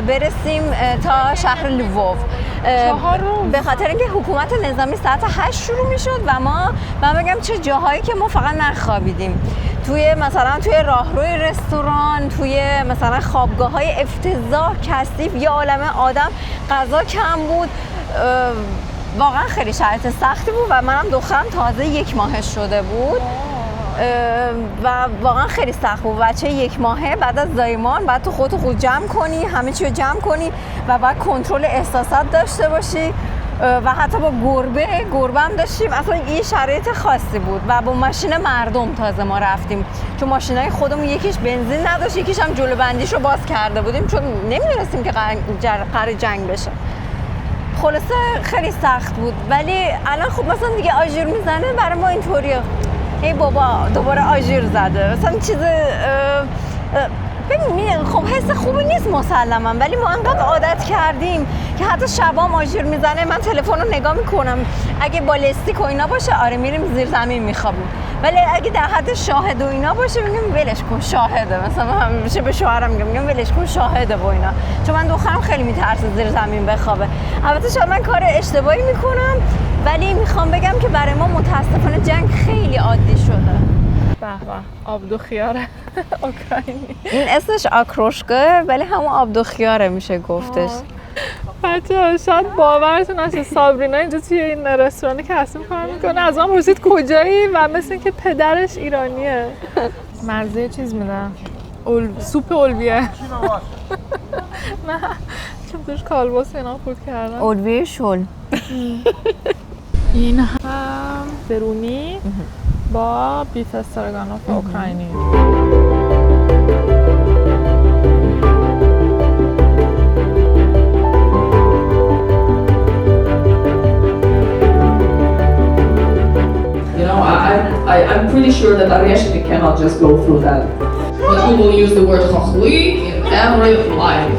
برسیم تا شهر لویو. 4 روز به خاطر اینکه حکومت نظامی ساعت 8 شروع میشد و من بگم چه جاهایی که ما فقط نخوابیدیم، مثلا توی راهروی رستوران، توی مثلا خوابگاه‌های افتضاح کثیف، یه عالمه آدم، غذا کم بود، واقعا خیلی شرایط سختی بود و منم دخترم تازه 1 ماه شده بود و واقعا خیلی سخت بود. بچه 1 ماهه بعد از زایمان بعد تو خودتو خود جمع کنی، همه چی رو جمع کنی و بعد کنترل احساسات داشته باشی و حتی با گربه هم داشتیم. اصلا یه شرایط خاصی بود و با ماشین مردم تازه ما رفتیم، چون ماشینای خودمون یکیش بنزین نداشت، یکیش هم جلو بندیشو باز کرده بودیم چون نمیدونستیم که قرار جنگ بشه. خلاصه خیلی سخت بود، ولی الان خب مثلا دیگه آژیر میزنه برای ما اینطوریه، ای بابا دوباره آژیر زده مثلا چیز. ببین خب حس خوبی نیست مسلما، ولی ما انقدر عادت کردیم که حتی شبام آژیر میزنه من تلفن رو نگاه میکنم، اگه بالستیک و اینا باشه آره میریم زیر زمین میخوابیم، ولی اگه در حد شاهد و اینا باشه میگم ولش کن شاهده، مثلا همیشه به شوهرم میگم ولش کن شاهده و اینا، چون من دخترم خیلی میترسه زیر زمین بخوابه. البته شاید من کار اشتباهی میکنم، ولی میخوام بگم که برای ما متاسفانه جنگ خیلی عادی شده. به به آبدو خیاره اوکراینی. این اسمش آکروشکه ولی همون آبدو خیاره میشه گفتش. بچه شاید باورتون نشه سابرینا اینجا توی این رستورانی که هستیم کار میکنه، از من پرسید کجایی و مثل اینکه پدرش ایرانیه. مرزه چیز میدن سوپ اولویه. نه چون توش کالباس اینا خورد کردن. اولویه شل. این هم برونی با بیف استرگانوف اوکراینی. I'm pretty sure that I actually cannot just go through that. But we will use the word khachli in every line.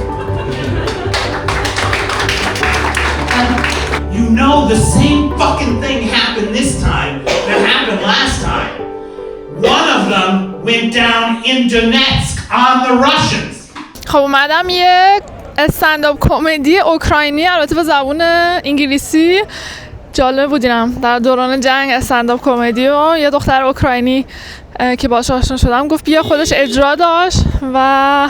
You know the same fucking thing happened this time that happened last time. One of them went down in Donetsk on the Russians. خب اومدم یه استندآپ کمدی اوکراینی البته به زبون انگلیسی جالب بودینم در دوران جنگ استندآپ کمدی و یه دختر اوکراینی که باهاش آشنا شدم گفت بیا، خودش اجرا داشت و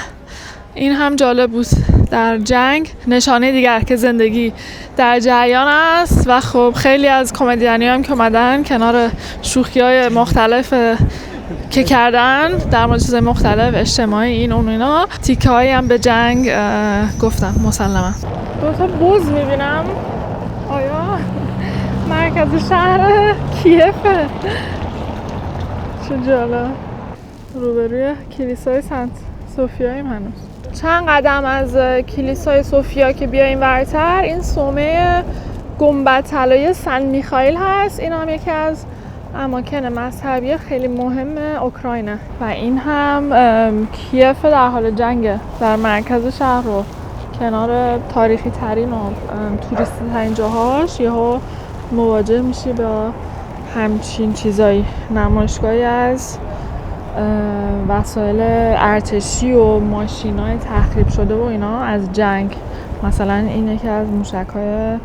این هم جالب بود. در جنگ نشانه دیگر که زندگی در جریان است و خب خیلی از کمدیانی هم که اومدن کنار شوخی‌های مختلف که کردن در مورد چیزهای مختلف اجتماعی این اون اینا تیکه‌هایی هم به جنگ گفتن. مسلما دو تا بز می‌بینم. آیا مرکز شهر کیفه؟ چه جالب. روبروی کلیسای سنت سوفیاییم هنوز. چند قدم از کلیسای سوفیا که بیاییم ورتر این صومعه گنبد طلایی سن میخائیل هست. این هم یکی از اماکن مذهبی خیلی مهم اوکراینه و این هم کیف در حال جنگه در مرکز شهر رو کنار تاریخی ترین و توریستی ترین جاهاش یهو مواجه میشی با همچین چیزایی، نمایشگاهی از وسایل ارتشی و ماشینای تخریب شده و اینا از جنگ. مثلا این یکی از موشک‌های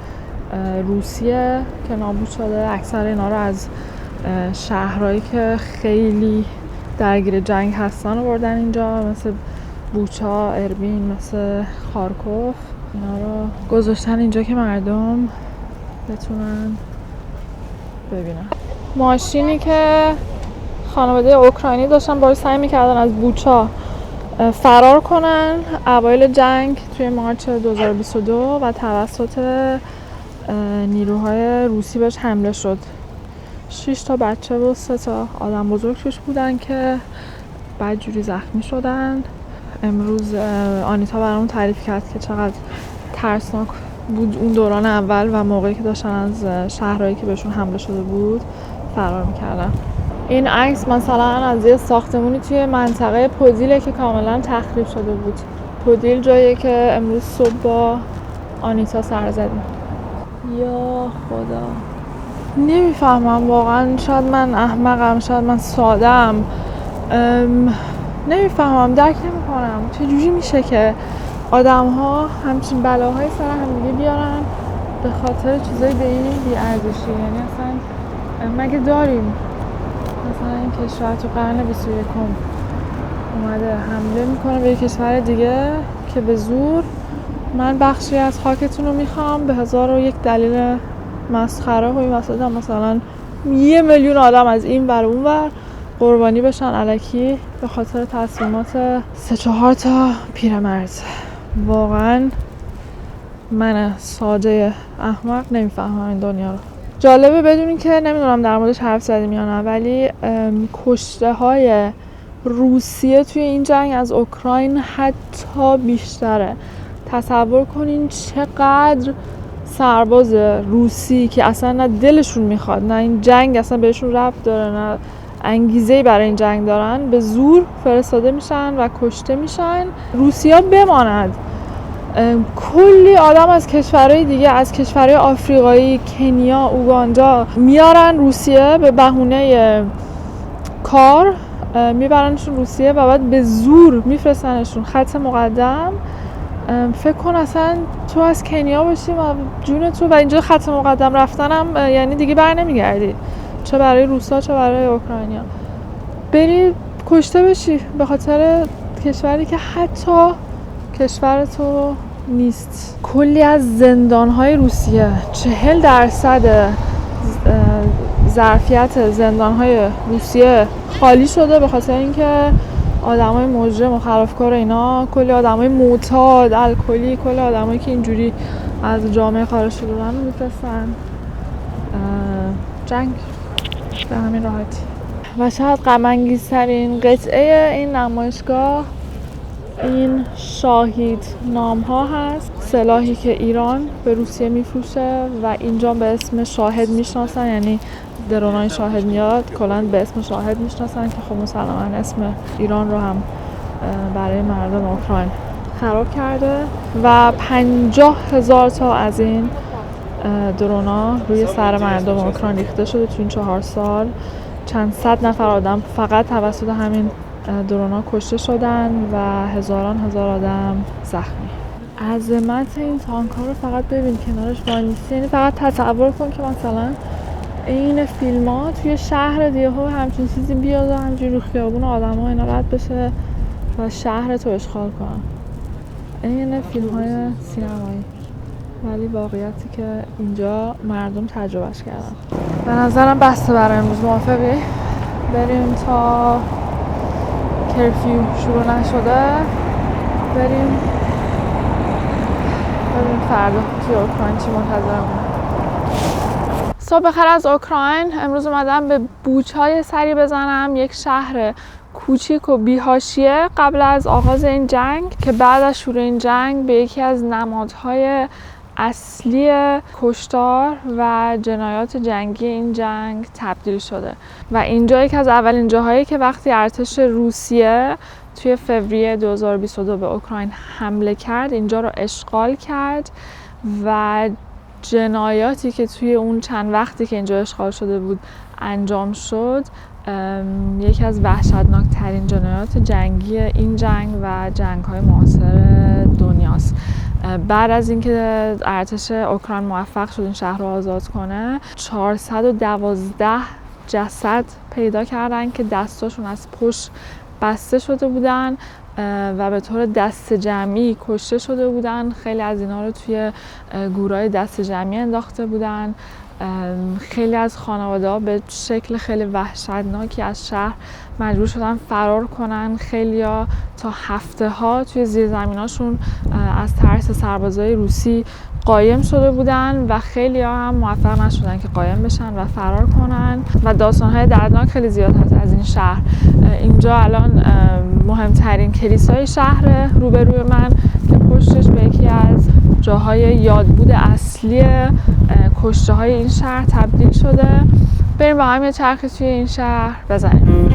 روسیه که نابود شده، اکثر اینا رو از شهرهایی که خیلی درگیر جنگ هستن آوردن اینجا، مثل بوچا، ایرپین، مثل خارکوف. اینا رو گذاشتن اینجا که مردم بتونن ببینن. ماشینی که خانواده اوکراینی داشتن باید سعی میکردن از بوچا فرار کنن اوایل جنگ توی مارچ 2022 و توسط نیروهای روسی بهش حمله شد. 6 تا بچه و 3 تا آدم بزرگ توش بودن که بدجوری زخمی شدن. امروز آنیتا برامون تعریف کرد که چقدر ترسناک بود اون دوران اول و موقعی که داشتن از شهرهایی که بهشون حمله شده بود فرار میکردن. این عکس مثلا از یه ساختمونی توی منطقه پودیله که کاملا تخریب شده بود. پودیل جاییه که امروز صبح با آنیتا سر زدیم. یا خدا نمیفهمم واقعا، شاید من احمقم، شاید من ساده‌ام، نمیفهمم، درک نمیکنم چجوری میشه که آدم ها همچین بلاهای سر هم دیگه بیارن به خاطر چیزای به این بی‌ارزشی. یعنی اصلا مگه داریم مثلا این کشور تو قرن 21 اومده حمله میکنه به یک کشور دیگه که به زور من بخشی از خاکتون رو میخوام به 1001 دلیل مسخره و این وسط هم مثلا 1 میلیون آدم از این ور اون ور قربانی بشن الکی به خاطر تصمیمات 3-4 تا پیرمرد. واقعا من ساده احمق نمیفهمم این دنیا رو. جالبه بدونین که نمیدونم در موردش حرف زدیم یا نه، ولی کشته های روسیه توی این جنگ از اوکراین حتی بیشتره. تصور کنین چقدر سرباز روسی که اصلا نه دلشون میخواد، نه این جنگ اصلا بهشون ربط داره، نه انگیزه‌ای برای این جنگ دارن، به زور فرستاده میشن و کشته میشن. روسیه بماند کلی آدم از کشورهای دیگه، از کشورهای آفریقایی، کنیا، اوگاندا میارن روسیه به بهونه کار، میبرنشون روسیه و بعد به زور میفرستنشون خط مقدم. فکر کن اصلا تو از کنیا باشی و جون تو و اینجا خط مقدم رفتنم یعنی دیگه بر نمیگردی، چه برای روسا چه برای اوکراینیا، بری کشته بشی به خاطر کشوری که حتی کشور تو نیست. کلی از زندان‌های روسیه 40% ظرفیت زندان‌های روسیه خالی شده به خاطر اینکه آدمای مجرم و خلافکار اینا، کلی آدمای معتاد، الکلی، کلی آدمایی که اینجوری از جامعه خارج شده بودن رو میفرستن جنگ به همین راحتی. و شاید غم انگیزترین قطعه این نمایشگاه این شاهید نام ها هست، سلاحی که ایران به روسیه میفروشه و اینجا به اسم شاهد میشناسن، یعنی درونای شاهد میاد کلاً به اسم شاهد میشناسن که خب مسلماً اسم ایران رو هم برای مردم اوکراین خراب کرده و 50,000 تا از این درونا روی سر مردم اوکراین ریخته شده تو این 4 سال. چند صد نفر آدم فقط توسط همین درونا کشته شدن و هزاران آدم زخمی. عظمت این تانک‌ها رو فقط ببین کنارش وایمیستی، یعنی فقط تصور کن که مثلا این فیلم‌ها توی شهر دیگه همچین چیزی بیاد و همینجوری رو خیابون آدم‌ها اینا رد بشه و شهر تو اشغال کنن. این فیلم‌های سینمایی، ولی واقعیتی که اینجا مردم تجربهش کردن. به نظرم بسته برای امروز. موافقی؟ بریم تا کرفیو شروع نشده، بریم فردا توی اوکراین چی منتظرمونه. صبح بخیر از اوکراین. امروز اومدم به بوچا سری بزنم، یک شهر کوچیک و بی‌حاشیه قبل از آغاز این جنگ که بعد از شروع این جنگ به یکی از نمادهای اصلی کشتار و جنایات جنگی این جنگ تبدیل شده و اینجا یکی از اولین جاهایی که وقتی ارتش روسیه توی فوریه 2022 به اوکراین حمله کرد اینجا رو اشغال کرد و جنایاتی که توی اون چند وقتی که اینجا اشغال شده بود انجام شد یکی از وحشتناکترین جنایات جنگی این جنگ و جنگ‌های معاصر دنیاست. بعد از اینکه ارتش اوکراین موفق شد این شهر رو آزاد کنه 412 جسد پیدا کردن که دستاشون از پشت بسته شده بودن و به طور دست جمعی کشته شده بودن. خیلی از اینا رو توی گورای دست جمعی انداخته بودن. خیلی از خانواده‌ها به شکل خیلی وحشتناکی از شهر مجبور شدن فرار کنن. خیلی‌ها تا هفته‌ها توی زیرزمیناشون از ترس سربازای روسی قایم شده بودن و خیلی‌ها هم موفق نشدن که قایم بشن و فرار کنن و داستان‌های دردناک خیلی زیاد هست از این شهر. اینجا الان مهمترین کلیسای شهر روبروی من که پشتش به یکی از جاهای یادبود اصلی کشته های این شهر تبدیل شده. بریم با هم یه چرخی توی این شهر بزنیم.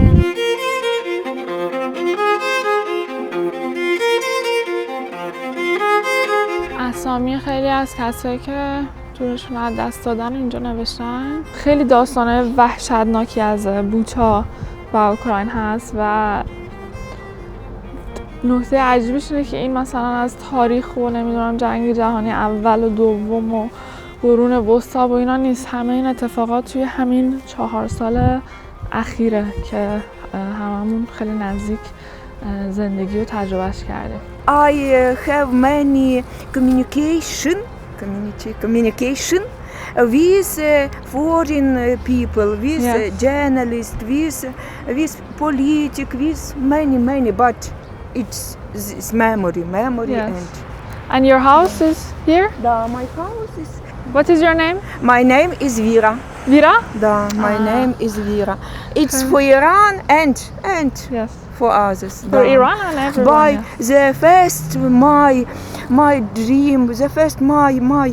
اسامی خیلی از کسایی که جونشون از دست دادن اینجا نوشتن. خیلی داستانه وحشتناکی از بوچا و اوکراین هست و نکته عجیبش اینه که این مثلا از تاریخ و نمیدونم جنگ جهانی اول و دوم و قرون وسطا و اینا نیست. همه این اتفاقات توی همین 4 سال اخیره که هممون خیلی نزدیک زندگی رو تجربهش کردیم. I have many communication with foreign people, with journalists, with politics, with many, but it's memory yes. and And your house is here? Da, my house is. What is your name? My name is Vira. Vira? Da, my name is Vira. It's for Iran and yes, for others. for Iran and everyone. By Yeah. the first my dream, the first my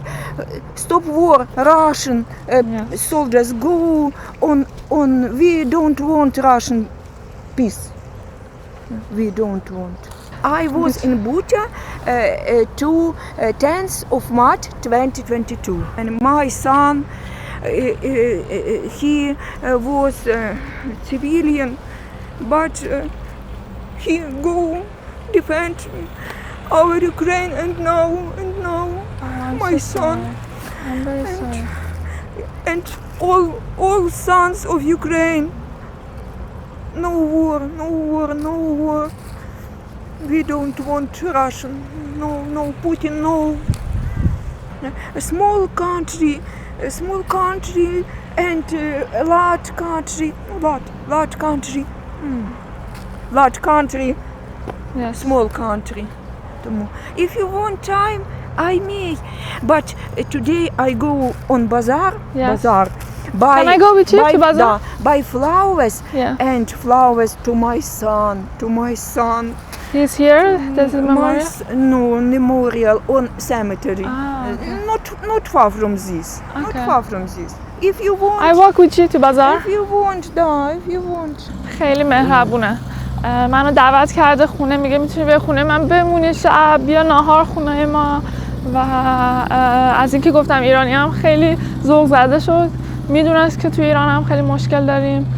stop war. Russian soldiers go on. We don't want Russian peace. We don't want. I was in Bucha to 10th of March 2022, and my son, he was civilian, but he go defend our Ukraine, and now my son I'm very sorry. and all sons of Ukraine. No war. We don't want Russian. No Putin. No. A small country and a large country. Large country. Yes. Small country. If you want time, I may. But today I go on bazaar. Yes. Bazaar. Can I go with you to bazaar? Buy flowers and flowers to my son. He's here? This is memorial? No, memorial on cemetery. Okay. Not far from this. Okay. Not far from this. If you want. I walk with you to bazaar? If you want, if you want. خیلی مهربونه. منو دعوت کرده خونه، میگه میتونی به خونه من بمونی شب، بیا ناهار خونه ما. و از اینکه گفتم ایرانی هم خیلی ذوق زده شد، میدونست که توی ایران هم خیلی مشکل داریم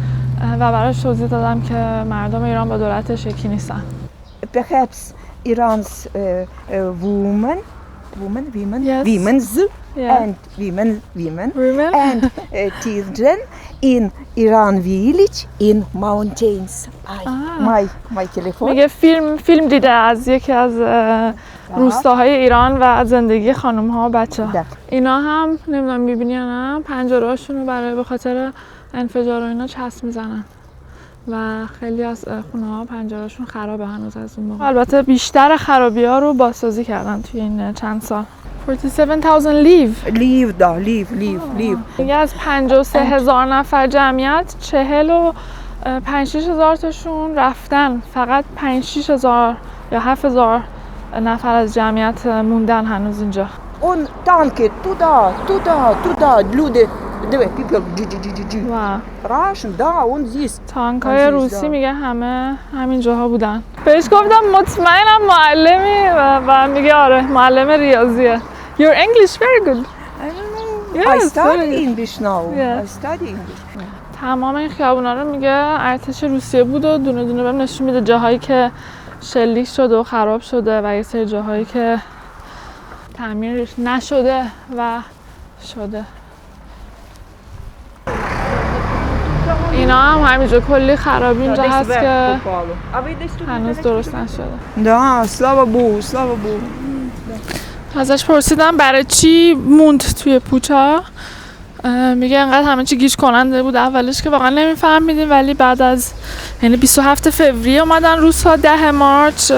و براش توضیح دادم که مردم ایران با دولتش یکی نیستن. Perhaps Iran's women, and women and children in Iran village in mountains. My telephone. میگه فیلم دیده از یکی از روستاهای ایران و از زندگی خانم ها و بچه ها. اینا هم نمیدونم میبینی یا نه، پنجرهاشون رو برای به خاطر انفجار و اینا چسب میزنن و خیلی از خونه ها پنجرهاشون خرابه هنوز از اون موقع. البته بیشتر خرابی ها رو بازسازی کردن توی این چند سال. 47,000 لیو. میگه از 53,000 نفر جمعیت 45,000 تاشون رفتن. فقط 5,000 یا 7,000 نفر از جمعیت موندن هنوز اینجا. اون تانک تودا люди people تانک‌های روسی میگه همه همین جاها بودن. بهش گفتم مطمئنم معلمی و میگه آره معلم ریاضیه. Your English very good. I study English now. I study English. تمام این خیابونا رو میگه ارتش روسیه بود و دونه دونه بهم نشون میده جاهایی که شلیک شده و خراب شده و یه سری جاهایی که تعمیر نشده و شده. اینا هم همینجا کلی خرابی اینجا هست که هنوز درست نشده. Да, слава Богу. ازش پرسیدم برای چی موند توی بوچا. میگه انقدر همه چی گیج کننده بود اولش که واقعا نمیفهمیدیم، ولی بعد از یعنی 27 فوریه اومدن روس‌ها 10 مارچ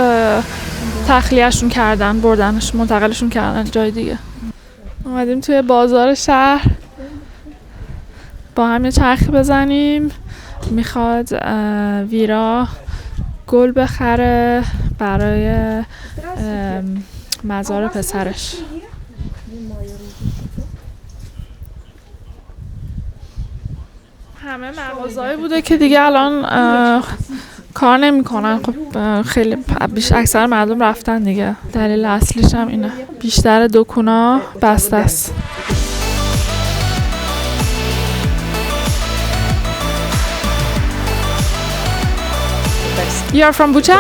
تخلیه‌شون کردن، بردنش منتقلشون کردن جای دیگه. اومدیم توی بازار شهر با هم یه چرخی بزنیم. میخواد ویرا گل بخره برای مزار پسرش. همه مغازه‌ای بوده که دیگه الان کار نمی‌کنن. خب خیلی اکثر مردم رفتن دیگه. دلیل اصلیش هم اینه. بیشتر دکونا بسته است. You are from Bucha?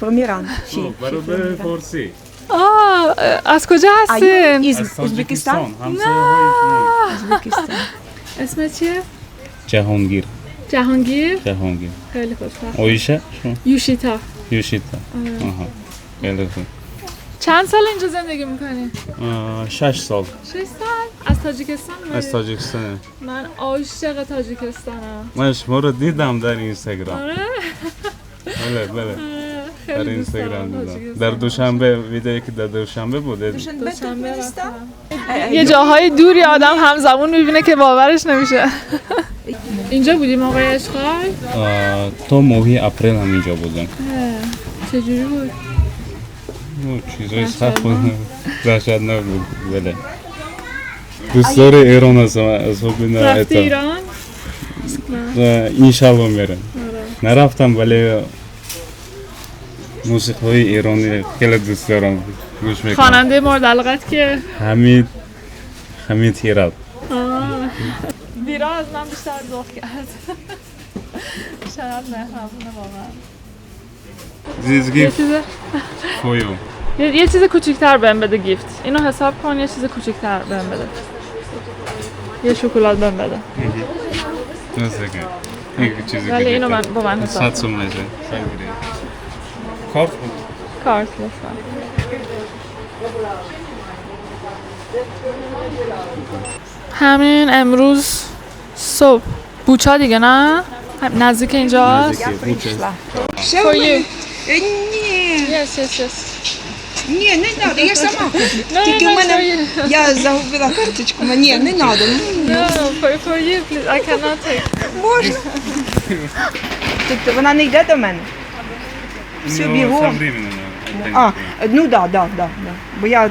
From Iran. برای فارسی. از کجا هستین؟ Uzbekistan. اسمت چیه؟ جهانگیر. جهانگیر؟ جهانگیر. خیلی خوشبخت. اویشه؟ یوشیتا. آها. خیلی خوب. چند سال اینجا زندگی میکنی؟ 6 سال. 6 سال؟ از تاجیکستان؟ از تاجیکستان. من عاشق تاجیکستانم. من شما رو دیدم در اینستاگرام. آره؟ بله. در اینستاگرام دیدم. در دوشنبه ویدیویی که در دوشنبه بوده. دوشنبه یه جاهای دوری آدم همزمان میبینه که باورش نمیشه. اینجا بودیم موقع اشغال؟ تو ماهی اپریل هم اینجا بودم. چجوری بود؟ چیزای سخت بود. وحشتناک بود. بله. دوستدار ایران هستم از حب رفتی ایران؟ انشالله میرم. نرفتم ولی موسیقی های ایرانی خیلی دوست دارم گوش میکنم. خواننده مورد علاقت که حمید هیرت. ویرا از من بیشتر ذوق کرد. چقدر مهربونه واقعا. زیزگی فویو. یه چیز کوچیک‌تر بهم بده گیفت. اینو حساب کن یه چیز کوچیک‌تر بهم بده. یه شکلات بهم بده. نزدیک. این چیزی ولی اینو من با من حساب. 100 سوم میشه. کارت بود. کارت لطفا. همین امروز صبح بوچا دیگه نه؟ نزدیک اینجاست؟ For you. Yes. Ні, не надо, я сама куплю. Тільки в мене, я загубила карточку, ні, не надо. No, for you, please, I cannot take. Можна? Тобто вона не йде до мене? Все, бігом. Ну да. Бо я...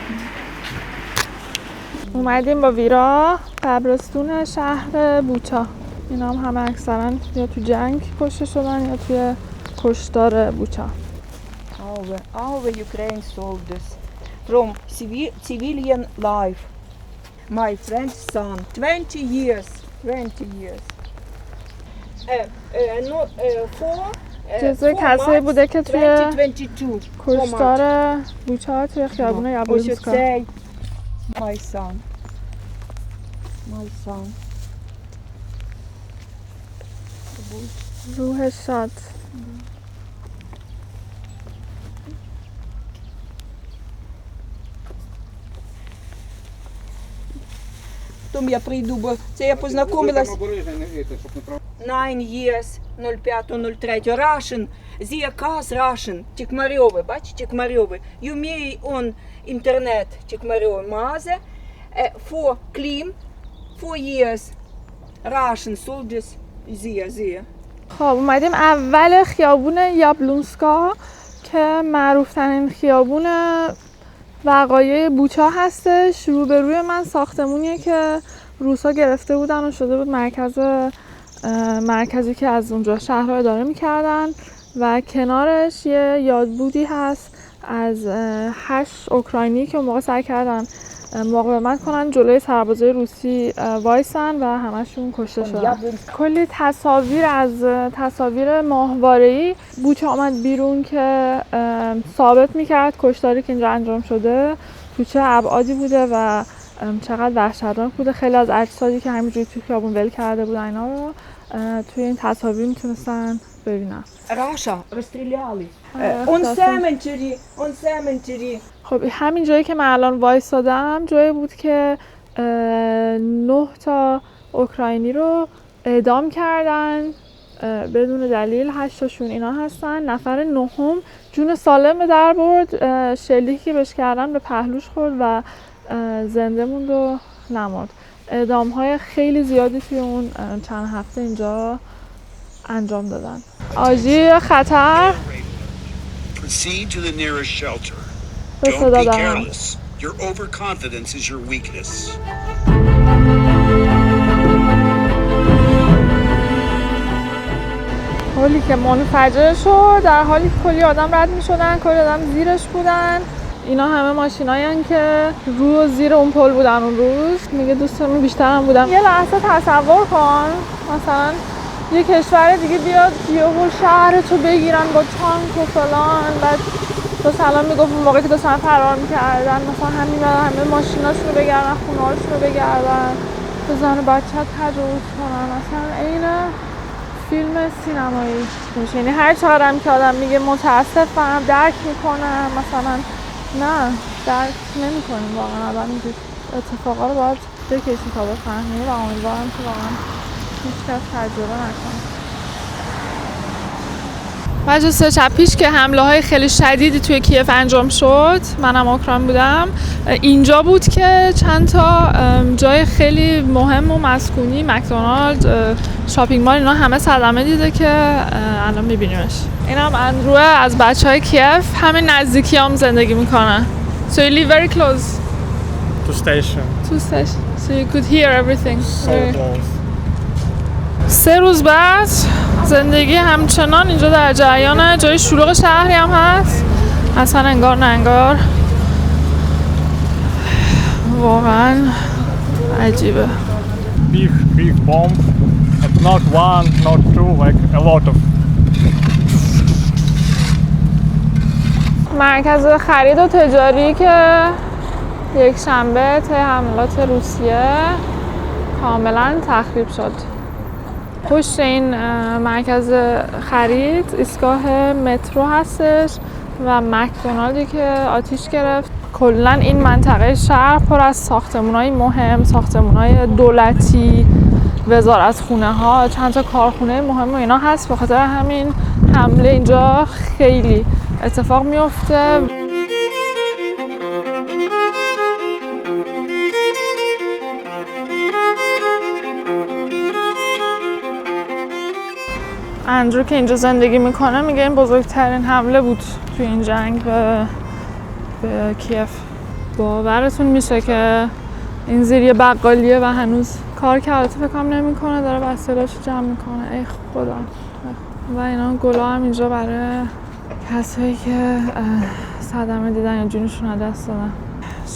اومدیم با ویرا قبرستون شهر بوچا. اینا هم همه اکثرا یا تو جنگ کشته شدن یا توی کشتار بوچا. Our Ukraine soldiers from civilian life. My friend's son, 20 years. جزو کسایی بوده که توی کشتار بوچا توی خیابون یابلونسکا. My son. روحش شاد. Потім я прийду, бо це я познайомилась 9 years, 05.03. Russian, Зіяказ Russian, Чекмарьове, бачите, Чекмарьове. You may on internet Чекмарьове мазе. For Klim, 4 years, Russian soldiers, Зія. خب اومدیم اول خیابون یابلونسکا که معروفترین خیابون وقایع بوچا هستش. روبروی من ساختمونیه که روسا گرفته بودن و شده بود مرکزی که از اونجا شهرها اداره میکردن و کنارش یه یادبودی هست از 8 اوکراینی که اون موقع سعی کردن مقاومت کنن جلوی سربازای روسی وایسن و همشون کشته شدن. کلی تصاویر از تصاویر ماهواره‌ای بوچا آمد بیرون که ثابت میکرد کشتاری که اینجا انجام شده تو چه ابعادی بوده و چقدر وحشتناک بوده. خیلی از اجسادی که همینجوری توی خیابون ول کرده بودن اینا رو توی این تصاویر میتونستن ببینن. Russia розстріляли. On cemetery. خب همین جایی که من الان وایسادم جایی بود که 9 تا اوکراینی رو اعدام کردن بدون دلیل. 8 تاشون اینا هستن. نفر 9 جون سالم به در برد. شلیکی که بهش کردن به پهلوش خورد و زنده موند و نمرد. اعدام های خیلی زیادی توی اون چند هفته اینجا انجام دادن. آژیر خطر. Proceed to the nearest shelter. به Don't صدا be دارم. careless. Your overconfidence is your weakness. حالی که منفجر شد در حالی که کلی آدم رد می شدن، کلی آدم زیرش بودن. اینا همه ماشینایی که رو و زیر اون پل بودن اون روز. میگه دوستمون بیشتر هم بودن. یه لحظه تصور کن مثلا یه کشور دیگه بیاد یهو شهرتو بگیرن با تانک و فلان. بعد تو سلام میگفت اون موقعی که داشتن فرار میکردن مثلا همه ماشیناشونو بگردن، خونه‌هاشونو بگردن، به زن و بچه‌ت تجاوز کنن. مثلا عین فیلم سینمایی میشه. یعنی هر چقدر که آدم میگه متاسفم درک میکنم مثلا نه درک نمیکنیم واقعا. آدم اینجور اتفاقا رو باید بکشی تا بفهمی و امیدوارم که واقعا هیچ کس تجربه نکنه. بعد 3 شب پیش که حمله های خیلی شدیدی توی کیف انجام شد، منم اوکراین بودم، اینجا بود که چند تا جای خیلی مهم و مسکونی، مکدونالد، شاپینگ مال، اینا همه صدمه دیده که الان میبینیمش. اینم اندروه از بچهای کیف، همین نزدیکی هم زندگی میکنه. So you live very close To station. so you could hear everything. So close. 3 روز بعد زندگی همچنان اینجا در جریانه. جای شلوغ شهری هم هست، اصلا انگار نه انگار. واقعا عجیبه. Big bomb. Not one, not two, like a lot of. مرکز خرید و تجاری که یک شنبه طی حملات روسیه کاملا تخریب شد. پشت این مرکز خرید ایستگاه مترو هستش و مکدونالدی که آتیش گرفت. کلا این منطقه شهر پر از ساختمان‌های مهم، ساختمان‌های دولتی، وزارتخونه ها، چند تا کارخونه مهم و اینا هست. به خاطر همین حمله اینجا خیلی اتفاق میفته. اندرو که اینجا زندگی میکنه میگه این بزرگترین حمله بود توی این جنگ به کیف. باورتون میشه که این زیر یه بقالیه و هنوز کار کرده، فکر کنم نمیکنه، داره وسایلاشو جمع میکنه. ای خدا. و اینا گلا هم اینجا برای کسایی که صدمه دیدن یا جونشون از دست دادن.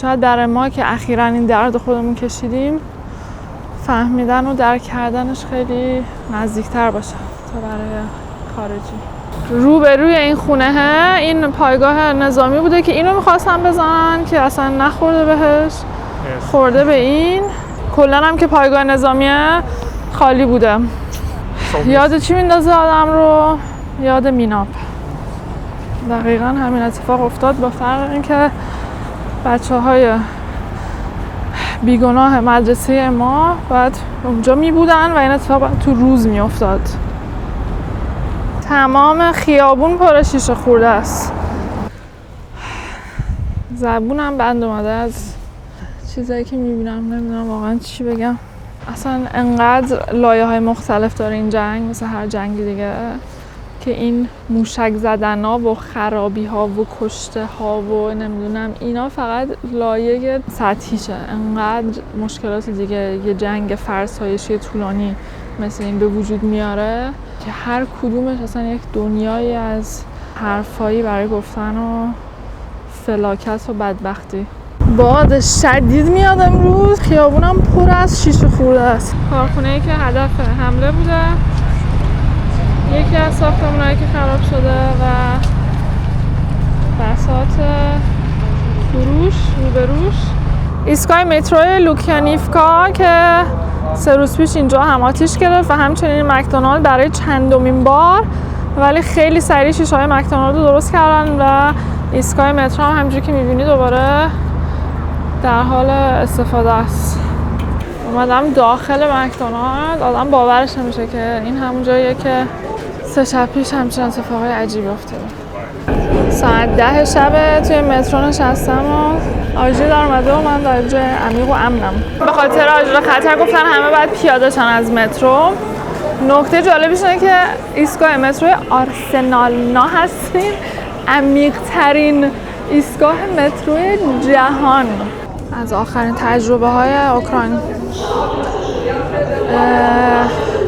شاید در ما که اخیراً این درد خودمون کشیدیم فهمیدن و درک کردنش خیلی نزدیکتر باشه تا برای خارجی. روبروی این خونه این پایگاه نظامی بوده که اینو میخواستن بزنن که اصلا نخورده بهش، خورده به این. کلا هم که پایگاه نظامیه خالی بوده. یاد چی میندازه آدم رو؟ یاد میناپ. دقیقاً همین اتفاق افتاد، با فرق اینکه بچه‌های بیگناه مدرسه ما باید اونجا می بودن و این اتفاق تو روز می افتاد. تمام خیابون پر شیشه خورده است. زبونم بند اومده از چیزایی که می بینم، نمیدونم واقعا چی بگم. اصلا انقدر لایه های مختلف داره این جنگ، مثل هر جنگی دیگه، که این موشک زدن ها و خرابی ها و کشته ها و نمیدونم اینا فقط لایه سطحیشه. انقدر مشکلات دیگه یه جنگ فرسایشی طولانی مثل این به وجود میاره که هر کدومش اصلا یک دنیایی از حرفایی برای گفتن و فلاکت و بدبختی. باد شدید میاد امروز، خیابونم پر از شیشه خورده است. کارخونه‌ای که هدف حمله بوده، یکی از ساختمان‌هایی که خراب شده و بساط فروش روبروش. ایستگاه مترو لوکانیفکا که 3 روز پیش اینجا هم آتیش گرفت و همچنین مکدونالد برای چندمین بار، ولی خیلی سریع شیشه‌های مکدونالد رو درست کردن و ایستگاه مترو هم همونجوری که می‌بینی دوباره در حال استفاده است. اومدم داخل مکدونالد، آدم باورش نمیشه که این همون جاییه که 3 شب پیش همچین اتفاقای عجیبی افتاده. ساعت 10 شب توی مترو نشستم و آجیل در اومده و من در جای عمیق و امنم. به خاطر آجیل خطر گفتن همه باید پیاده شن از مترو. نکته جالبیش اینه که ایستگاه مترو آرسنالنا هستیم، عمیق‌ترین ایستگاه مترو جهان. از آخرین تجربه های اوکراین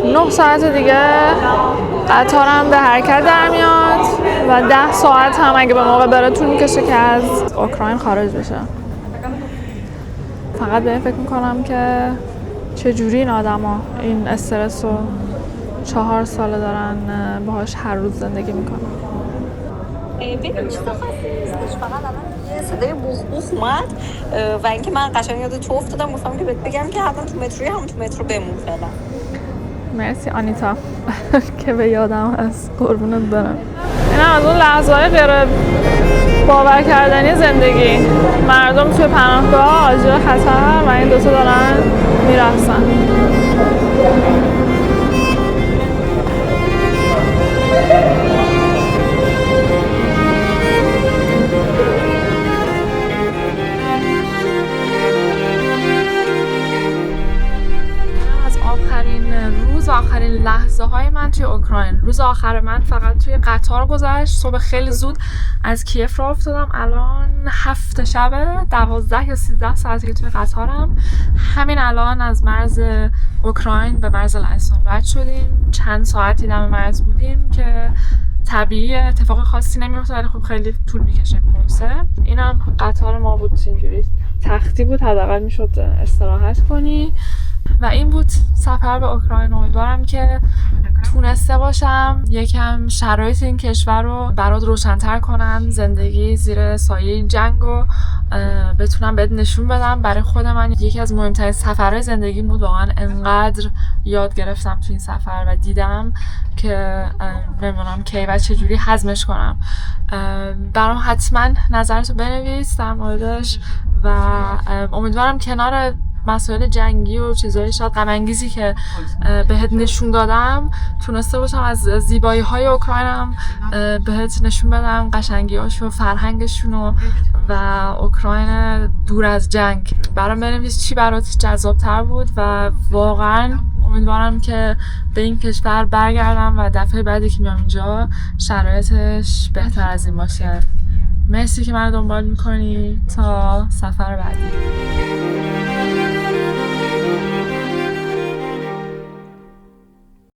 9 ساعت دیگه قطارم به حرکت در میاد و 10 ساعت هم اگه به موقع بره طول میکشه که از اوکراین خارج بشه. فقط به این فکر میکنم که چجوری این آدم ها این استرس رو 4 ساله دارن باهاش هر روز زندگی میکنن. ببین چیز خاصی نیستش، فقط الان یه صدای بوخ اومد و اینکه من قشنگ یاد تو افتادم، گفتم که بهت بگم که حتما تو متروی هم تو مترو بمون فعلا. مرسی آنیتا که به یادم از قربونت برم. این هم از اون لحظه‌های غیر باور کردنی زندگی. مردم توی پناهگاه آجیل خطر و این دوتا دارن میرقصن. من توی اوکراین. روز آخر من فقط توی قطار گذشت. صبح خیلی زود از کیف راه افتادم. الان 7 شب 12 یا 13 ساعتی که توی قطارم. همین الان از مرز اوکراین به مرز لهستان رد شدیم. چند ساعتی دم مرز بودیم که طبیعی اتفاق خاصی نمیفته ولی خب خیلی طول میکشه این پروسه. اینم قطار ما بود، اینجوری تختی بود، حداقل میشد استراحت کنی. و این بود سفر به اوکراین. امیدوارم که تونسته باشم یکم شرایط این کشور رو برات روشن‌تر کنم، زندگی زیر سایه این جنگ رو بتونم بهت نشون بدم. برای خود من یکی از مهمترین سفرهای زندگی بود. واقعا انقدر یاد گرفتم تو این سفر و دیدم که نمیدونم کی و چجوری هضمش کنم. برام حتما نظرتو بنویس در موردش و امیدوارم کنار مسائل جنگی و چیزهای شاید غم انگیزی که بهت نشون دادم تونسته باشم از زیبایی های اوکراینم بهت نشون بدم، قشنگیاشو، فرهنگشونو و اوکراین دور از جنگ. برام بنویس چی برات جذاب‌تر بود و واقعا امیدوارم که به این کشور برگردم و دفعه بعدی که میام اینجا شرایطش بهتر از این باشه. مرسی که منو دنبال میکنی. تا سفر بعدی.